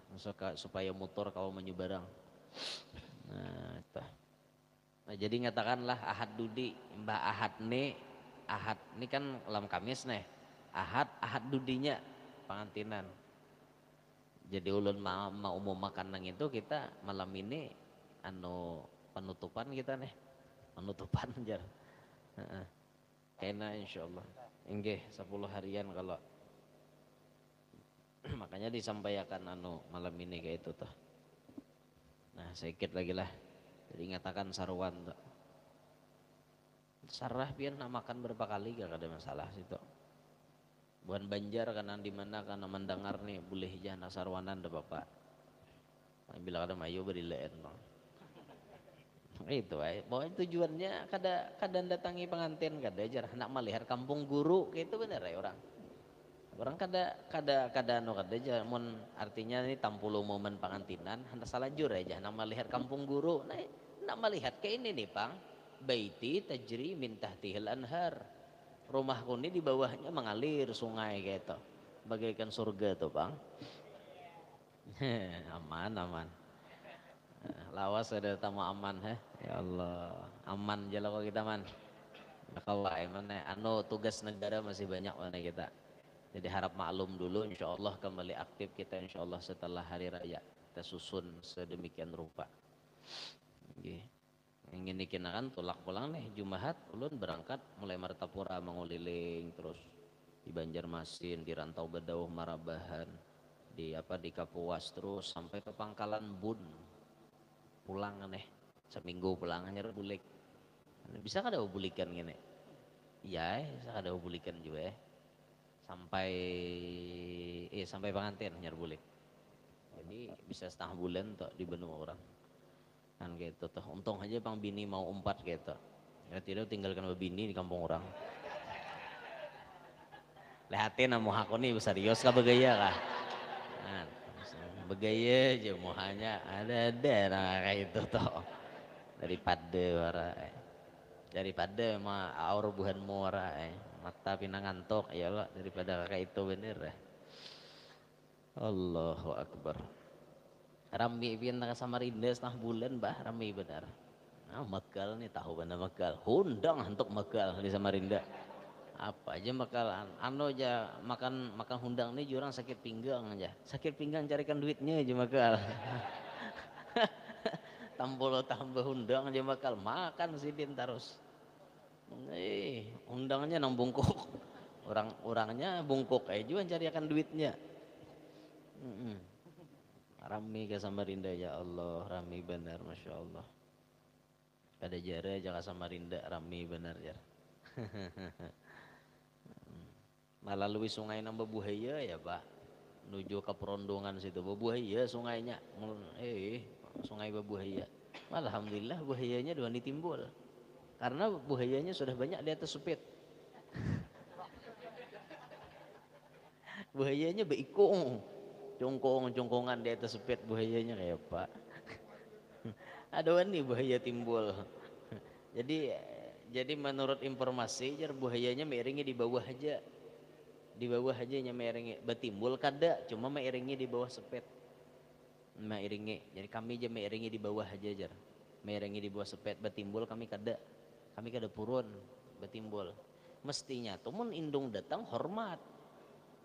Speaker 1: supaya motor kau menyebarang. Nah, itu. Nah, jadi ngatakanlah Ahad dudi, Mbah Ahad ini kan malam Kamis nih. Ahad dudinya pengantinan. Jadi ulun mau umum makan nang itu kita malam ini anu penutupan kita nih. Penutupan jar. Kena insyaallah. Inggih 10 harian kalau makanya disampaikan anu malam ini kayak itu tuh. Nah, sedikit lagi lah. Jadi ngatakan sarwan tuh. Sarah pian nak makan berapa kali gak ada masalah situ. Bukan Banjar karena di mana karena mendengar nih boleh aja nak sarwanan ada bapak. Bila ada mayu berileen bang. Itu bahwa tujuannya kada datangi pengantin kada aja nak melihat kampung guru kayak itu bener ya orang. Orang kada anu kada aja mun artinya ini 60 momen pengantinan hendak salajur aja nak melihat kampung guru. Nah, nak melihat kayak ini nih Bang. Baiti tajri min tahtihil anhar. Rumahku ini di bawahnya mengalir sungai kayak itu. Bagaikan surga tuh Bang. Aman. Lawas ada tamu aman ya Allah. Aman jala kok kita man. Kalau emang anu tugas negara masih banyak mana kita. Jadi harap maklum dulu insyaallah kembali aktif kita insyaallah setelah hari raya. Kita susun sedemikian rupa. Okay. ingin dikenakan tulak pulang nih Jumahat ulun berangkat mulai Martapura menguliling terus di Banjarmasin di Rantau Bedauh Marabahan di Kapuas terus sampai ke Pangkalan Bun pulang nih seminggu pulang nyari bulik bisa kada bulikan gini iya bisa kada bulikan juga sampai sampai pengantin nyari bulik jadi bisa setengah bulan tuh di benua orang kan gitu tuh untung aja bang bini mau umpat gitu ya tidak tinggalkan bini di kampung orang lihatin namu aku nih serius kah begaya kah nah, begaya aja muhanya ada nah kayak itu tuh daripada mah aur buhan mora mata pinang ngantuk ya lo daripada kayak itu bener Allahu Akbar rame pian tengah Samarinda setengah bulan bah rame benar megal nih tahu benar megal hundang untuk megal di Samarinda apa aja megal anu aja makan hundang nih jurang sakit pinggang carikan duitnya aja megal tambah hundang aja megal makan sidin terus undangnya nang bungkuk orangnya bungkuk aja carikan duitnya rame ke Samarinda ya Allah rame benar Masya Allah pada jara jaga Samarinda rame benar jar melalui sungai nambah buaya ya Pak menuju ke perondongan situ buaya sungainya sungai buaya alhamdulillah buayanya dua timbul karena buayanya sudah banyak di atas supit buayanya beikung cungkongan di atas supit buayanya kayak Pak ada nih buaya timbul jadi menurut informasi jar buayanya meiringi di bawah aja nya meiringi betimbul kada cuma meiringi di bawah sepet meiringi jadi kami aja meiringi di bawah aja jar meiringi di bawah sepet betimbul kami kada purun betimbul mestinya tuh mun indung datang hormat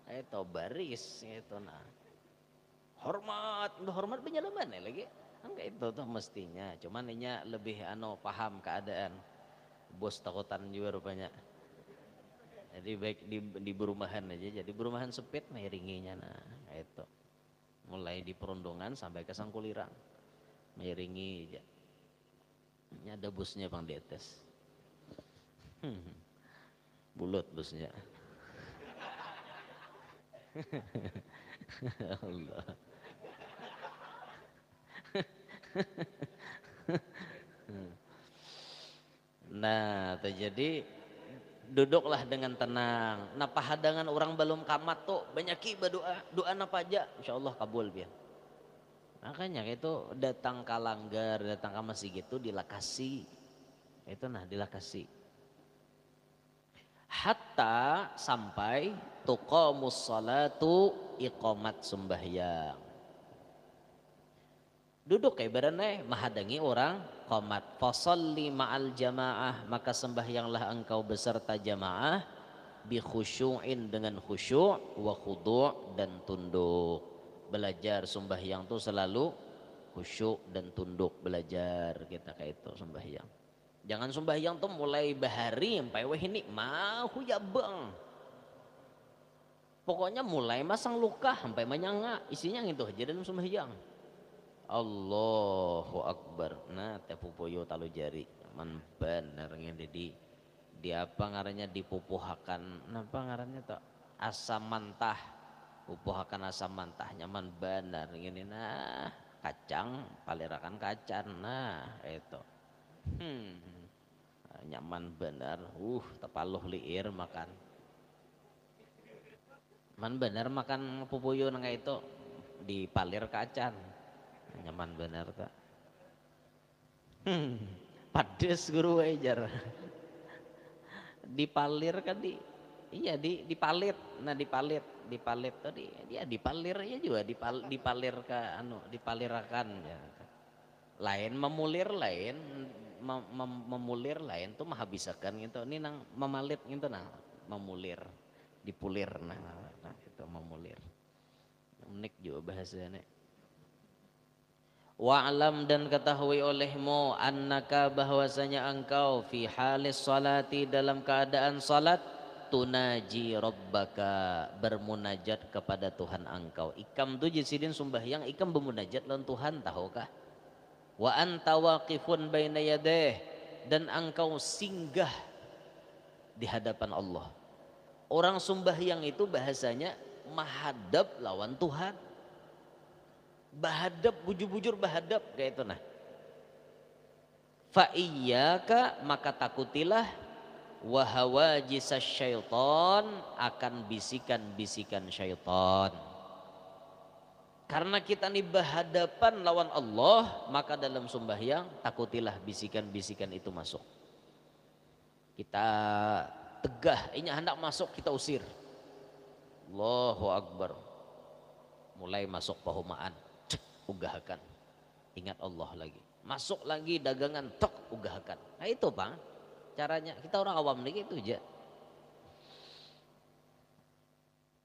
Speaker 1: itu baris itu nah hormat penyelaman lagi enggak itu tuh mestinya cuman ini lebih paham keadaan bos takutan juga rupanya jadi baik di berumahan aja jadi berumahan sepit meiringinya nah itu mulai di perundungan sampai ke Sangkulirang meiringi aja ini ada busnya bang di atas bulut busnya Allah nah jadi duduklah dengan tenang nah pahadangan orang belum kamat tuh banyak doa apa aja insyaallah kabul biar makanya itu datang ke langgar datang ke masjid gitu dilakasi itu nah dilakasi hatta sampai tuqamus salatu iqamat sembahyang duduk kayak badannya mahadangi orang qomat fasalli ma'al jamaah maka sembahyanglah engkau beserta jamaah bi khusyu'in dengan khusyuk wa khudu' dan tunduk belajar sembahyang tuh selalu khusyuk dan tunduk belajar kita kayak itu sembahyang jangan sembahyang tuh mulai bahari sampai weh ini mau ya bang pokoknya mulai masang luka sampai menyanga isinya gitu aja dalam sembahyang Allahu Akbar nah tepupoyo talu jari man bener ngene di apa ngarannya dipupuhakan napa ngarannya tuh asam mantah pupuhakan asam mantah nyaman bener ngene nah kacang palirakan kacang nah itu nyaman bener tepaluh liir makan man bener makan pupuyo nang itu dipalir kacang nyaman bener tak pades guru ajar dipalir kan dipalit nah dipalit tadi dia dipalir ya juga dipalir ke dipalirakan ya lain memulir lain memulir lain tuh menghabiskan gitu ini nang memalit gitu nah memulir dipulir nah itu memulir unik juga bahasanya Wa'lam dan ketahui olehmu annaka bahwasanya engkau fi halis salati dalam keadaan salat tunaji rabbaka bermunajat kepada Tuhan engkau. Ikam tu jisidin sembahyang ikam bermunajat lawan Tuhan tahukah? Wa anta waqifun baina yadayh dan engkau singgah di hadapan Allah. Orang sembahyang itu bahasanya menghadap lawan Tuhan. Bahadap bujur-bujur bahadap kayak itu nah. Fa iyyaka maka takutilah wa hawajisas syaitan akan bisikan-bisikan syaitan. Karena kita ini berhadapan lawan Allah, maka dalam sembahyang takutilah bisikan-bisikan itu masuk. Kita tegah, ini hendak masuk kita usir. Allahu Akbar. Mulai masuk pahumaan. Ugahkan, ingat Allah lagi, masuk lagi dagangan tok ugahkan. Nah itu Pak caranya, kita orang awam nih itu aja.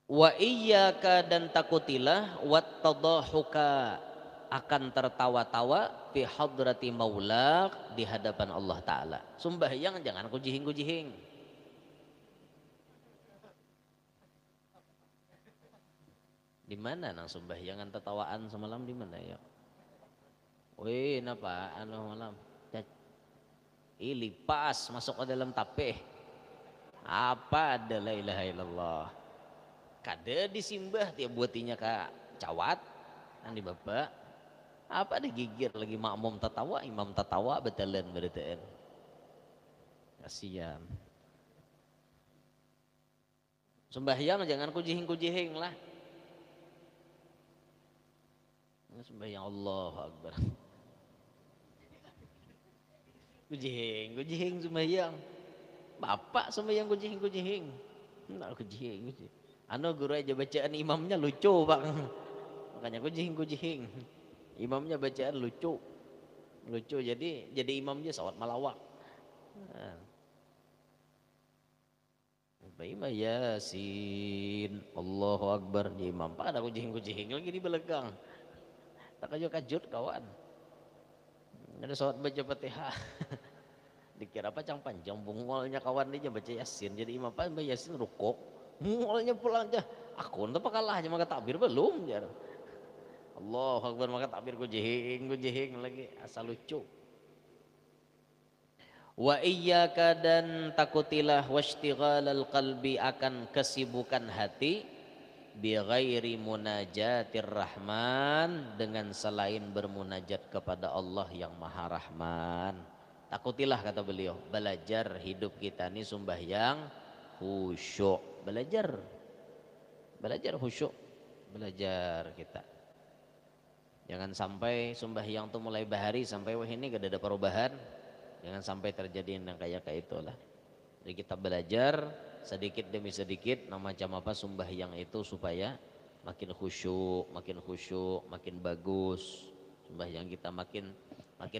Speaker 1: Wa iyyaka dan takutilah wat tadahuka akan tertawa-tawa fi hadrati maulak di hadapan Allah Ta'ala. Sembahyang jangan kujihing-kujihing. Di mana nang sembahyangan tertawaan semalam di mana ya? Wih, napa anu malam? Lipas masuk ke dalam tapeh. Apa ada la ilaha illallah. Kada disimbah dia buatinya ka cawat nang di bapak. Apa digigir lagi makmum tertawa, imam tertawa betalan berataan. Kasihan. Sembahyang jangan kujihing-kujihing lah. Sembahyang Allah Akbar. Kujihing sembahyang. Bapak sembahyang kujihing. Enggak kujihing. Anu guru aja bacaan imamnya lucu Bang. Makanya kujihing. Imamnya bacaan lucu. Jadi imamnya sawat malawak. Baima Yasin Allahu Akbar di imam. Pak ada kujihing lagi di belakang. Tak kajut kawan. Ada sholat baca Fatihah. Dikira apa cang panjang bungolnya kawan dia baca Yasin. Jadi imam apa baca Yasin rukuk. Bungolnya pulang aja. Aku entah apa kalah aja maka takbir belum jar. Allah Akbar maka takbir kujihing lagi asal lucu. Wa iyyaka dan takutilah wastighalal qalbi akan kesibukan hati bi ghairi munajatir rahman dengan selain bermunajat kepada Allah yang maha rahman. Takutilah kata beliau, belajar hidup kita ini sembahyang khusyuk, belajar khusyuk, belajar kita. Jangan sampai sembahyang tuh mulai bahari sampai wah ini gak ada perubahan. Jangan sampai terjadi yang kayak itulah. Jadi kita belajar sedikit demi sedikit macam apa sembahyang itu supaya makin khusyuk, makin bagus. Sembahyang kita makin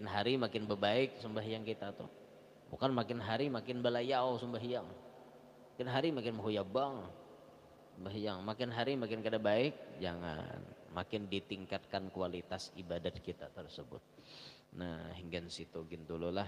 Speaker 1: hari makin berbaik sembahyang kita tuh. Bukan makin hari makin belayau sembahyang. Makin hari makin menghuyabang sembahyang, makin hari makin kada baik, jangan. Makin ditingkatkan kualitas ibadat kita tersebut. Nah, hingga situ gintulo lah.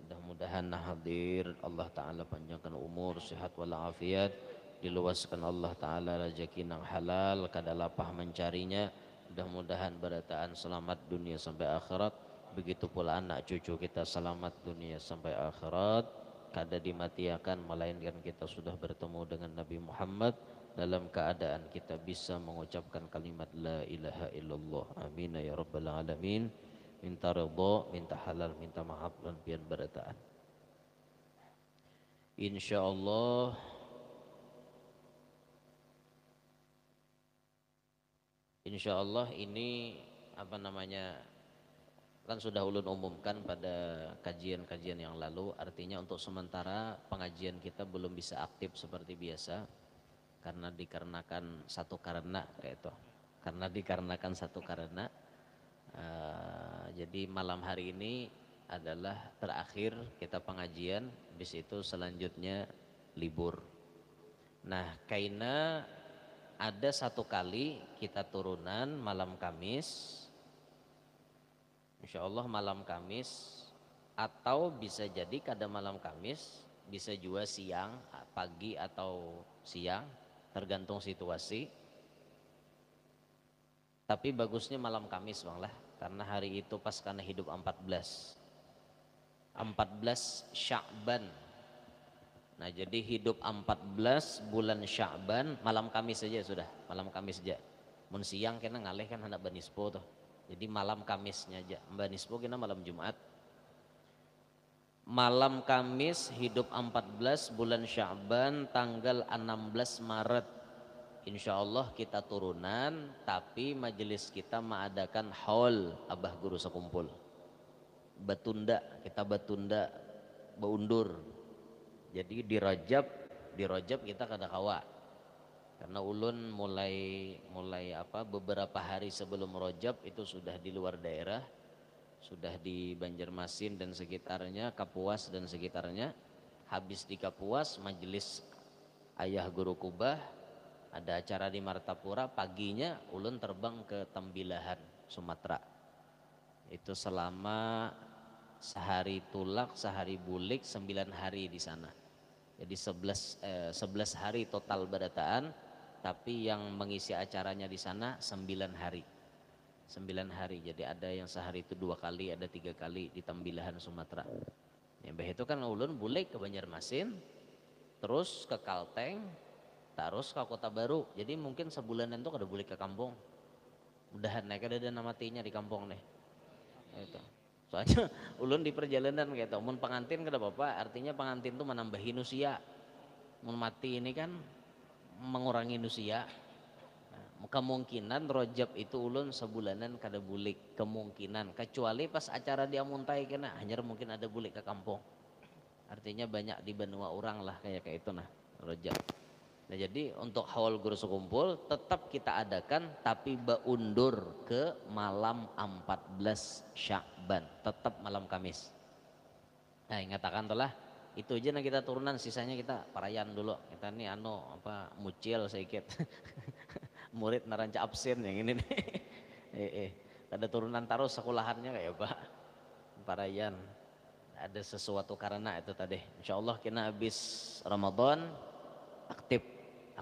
Speaker 1: Mudah-mudahan hadir Allah Ta'ala panjangkan umur, sehat walafiat, diluaskan Allah Ta'ala rezeki yang halal, kada lapah mencarinya. Mudah-mudahan berataan selamat dunia sampai akhirat. Begitu pula anak cucu kita selamat dunia sampai akhirat. Kada dimatiakan melainkan kita sudah bertemu dengan Nabi Muhammad dalam keadaan kita bisa mengucapkan kalimat la ilaha illallah. Amin ya rabbal alamin. Minta ridha, minta halal, minta maaf dan pian berataan. Insyaallah ini kan sudah ulun umumkan pada kajian-kajian yang lalu. Artinya untuk sementara pengajian kita belum bisa aktif seperti biasa dikarenakan satu karena jadi malam hari ini adalah terakhir kita pengajian, habis itu selanjutnya libur. Nah, kaina ada satu kali kita turunan malam Kamis Insya Allah malam Kamis, atau bisa jadi kada malam Kamis, bisa juga siang, pagi atau siang, tergantung situasi. Tapi bagusnya malam Kamis bang lah, karena hari itu pas karena hidup 14 Sya'ban. Nah jadi hidup 14 bulan Sya'ban, malam Kamis saja sudah, malam Kamis saja. Mun siang kena ngalih kan hendak banispo tuh. Jadi malam Kamisnya aja, banispo kena malam Jumat. Malam Kamis hidup 14 bulan Sya'ban tanggal 16 Maret. Insya Allah kita turunan, tapi majelis kita mengadakan haul abah guru sekumpul. Kita betunda, beundur. Jadi di Rajab kita kada kawa. Karena ulun mulai beberapa hari sebelum Rajab itu sudah di luar daerah, sudah di Banjarmasin dan sekitarnya, Kapuas dan sekitarnya. Habis di Kapuas majelis ayah guru Kubah, ada acara di Martapura, paginya ulun terbang ke Tembilahan, Sumatera. Itu selama sehari tulak, sehari bulik, 9 hari di sana. Jadi 11 hari total berataan, tapi yang mengisi acaranya di sana 9 hari. 9 hari, jadi ada yang sehari itu 2 kali, ada 3 kali di Tembilahan, Sumatera. Ya, itu kan ulun bulik ke Banjarmasin, terus ke Kalteng, terus ke Kota Baru. Jadi mungkin sebulanan tuh kada boleh ke kampung. Mudahan naik ada dana matinya di kampung nih. Itu. Soalnya ulun di perjalanan kayak mun pengantin kada apa-apa, artinya pengantin tuh menambahin usia. Mun mati ini kan mengurangi usia. Nah, kemungkinan Rajab itu ulun sebulanan kada bulik, kemungkinan, kecuali pas acara dia muntai kena hanya mungkin ada bulik ke kampung. Artinya banyak di benua orang lah kayak itu nah Rajab. Nah jadi untuk haul guru sekumpul tetap kita adakan, tapi beundur ke malam 14 Sya'ban, tetap malam Kamis. Nah ingatakan telah itu aja nah kita turunan, sisanya kita parayan dulu. Kita nih mucil sedikit. Murid naranca absen yang ini nih. Ada turunan terus sekolahannya kayak Pak. Parayan. Ada sesuatu karena itu tadi. Insyaallah kita habis Ramadan aktif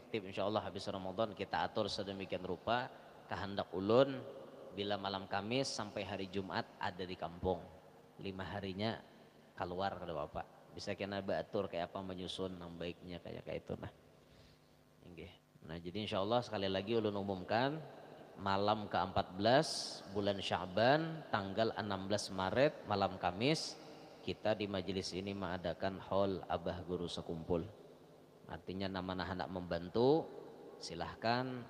Speaker 1: insyaallah habis Ramadan kita atur sedemikian rupa kehendak ulun bila malam Kamis sampai hari Jumat ada di kampung, 5 harinya keluar kada apa bisa kena batur kayak apa menyusun yang baiknya kayak itu nah. Nah jadi insyaallah sekali lagi ulun umumkan malam ke-14 bulan Sya'ban tanggal 16 Maret malam Kamis kita di majelis ini mengadakan haul abah guru sekumpul. Artinya nama hendak membantu silahkan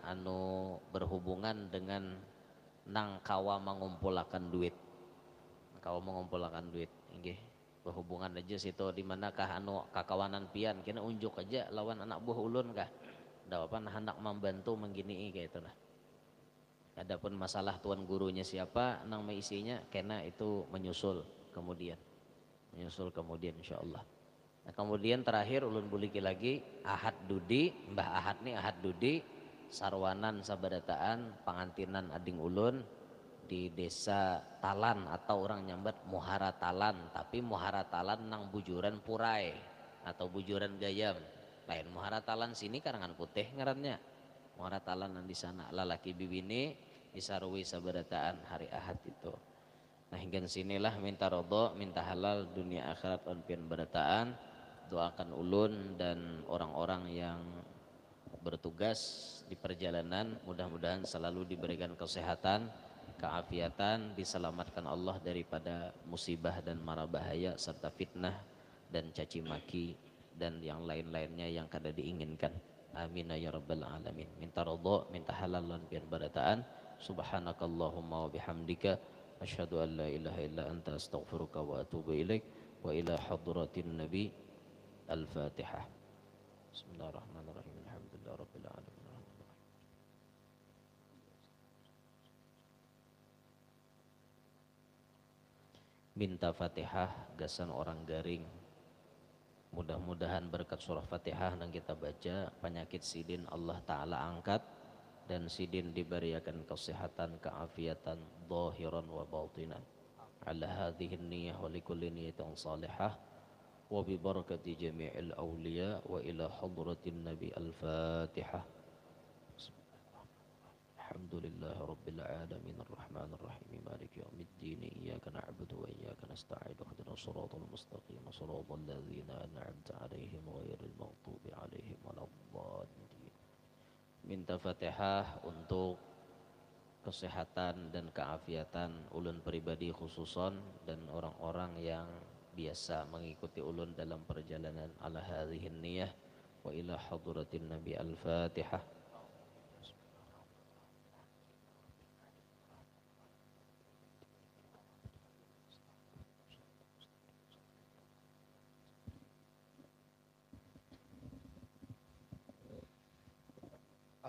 Speaker 1: berhubungan dengan nang kawa mengumpulkan duit. Nggih. Berhubungan aja situ di manakah kakawanan pian kena unjuk aja lawan anak buah ulun kah. Ndak apa hendak membantu menggini kayak itu lah. Adapun masalah tuan gurunya siapa nang isinya kena itu menyusul kemudian insyaallah. Nah, kemudian terakhir ulun buliki lagi Ahad Dudi, Mbah Ahad nih Ahad Dudi sarwanan sabadataan pangantinan ading ulun di desa Talan atau orang nyambat Muhara Talan, tapi Muhara Talan nang bujuran Purai atau bujuran Gayam. Lain Muhara Talan sini Karangan Putih ngarannya. Muhara Talan nang di sana lalaki bibini disarui sabadataan hari Ahad itu. Nah hingga sinilah minta ridho, minta halal dunia akhirat onpian berataan. Doakan ulun dan orang-orang yang bertugas di perjalanan mudah-mudahan selalu diberikan kesehatan, keafiatan, diselamatkan Allah daripada musibah dan mara bahaya serta fitnah dan caci maki dan yang lain-lainnya yang kada diinginkan. Amin ya rabbal alamin. Minta ridho, minta halal lan pian barataan. Subhanakallahumma wa bihamdika asyhadu an la ilaha illa anta astaghfiruka wa atubu ilaik wa ila hadratin nabi. Al-Fatihah. Bismillahirrahmanirrahim. Alhamdulillah rabbil alamin. Minta Fatihah gasan orang garing. Mudah-mudahan berkat surah Fatihah yang kita baca penyakit sidin Allah Ta'ala angkat dan sidin diberikan kesehatan, keafiatan zahiran wa batinan. على هذه النية ولكل نية صالحة وببركة جميع الأولياء وإلى حضرة النبي الفاتحة. الحمد لله رب العالمين الرحمن الرحيم مالك يوم الدين إياك نعبد وإياك نستعين اهدنا الصراط المستقيم صراط الذين أنعمت عليهم غير المغضوب عليهم ولا الضالين. Minta Fatihah untuk kesehatan dan keafiatan ulun pribadi khususon dan orang-orang yang biasa mengikuti ulun dalam perjalanan ala hadhihi niyah wa ila hadratin nabi al-fatihah.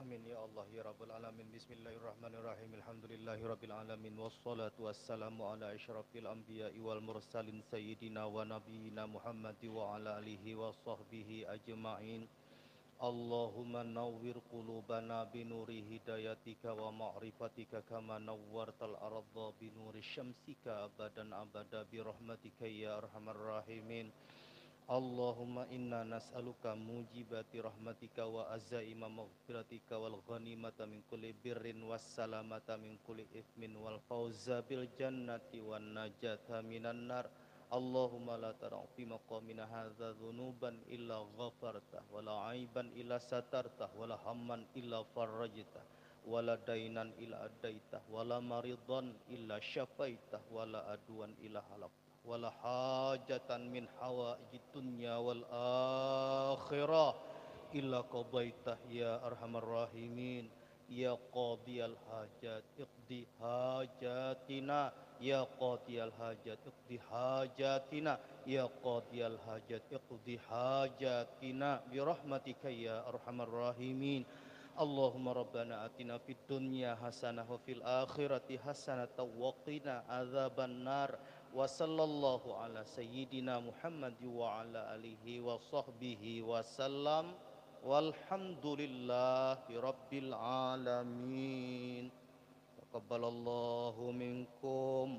Speaker 4: Amin ya Allah ya Rabbal Alamin. Bismillahirrahmanirrahim. Alhamdulillahi Rabbil Alamin. Wassalatu wassalamu ala asyrafil anbiya'i wal mursalin sayyidina wa nabiyina Muhammad wa ala alihi wa sahbihi ajma'in. Allahumma nawwir qulubana binuri hidayatika wa ma'rifatika kama nawwartal arda binuri syamsika abadan abada birahmatika ya arhamar rahimin. Allahumma inna nas'aluka mujibati rahmatika wa azaima maghfiratika wal ghanimata min kulli birrin was salamata min kulli ithmin wal fawza bil jannati wan najata minan nar. Allahumma la tara' fi maqamina hadza dhunuban illa ghafartah wala aiban illa satartah wala hamman illa farajtah wala dainan illa adaitah wala maridan illa syafaitah wala aduan illa halak wala hajatan min hawaijid dunya wal akhirah illa qadaitah ya arhamar rahimin. Ya qadiyal hajat iqdi hajatina, ya qadiyal hajat iqdi hajatina, ya qadiyal hajat iqdi hajatina birahmatika ya arhamar rahimin. Allahumma rabbana atina fid dunya hasanah wa fil akhirati hasanah wa qina adzaban nar. Wa sallallahu ala sayyidina Muhammad wa ala alihi wa sahbihi wa sallam. Walhamdulillahi rabbil alamin. Taqabbalallahu minkum.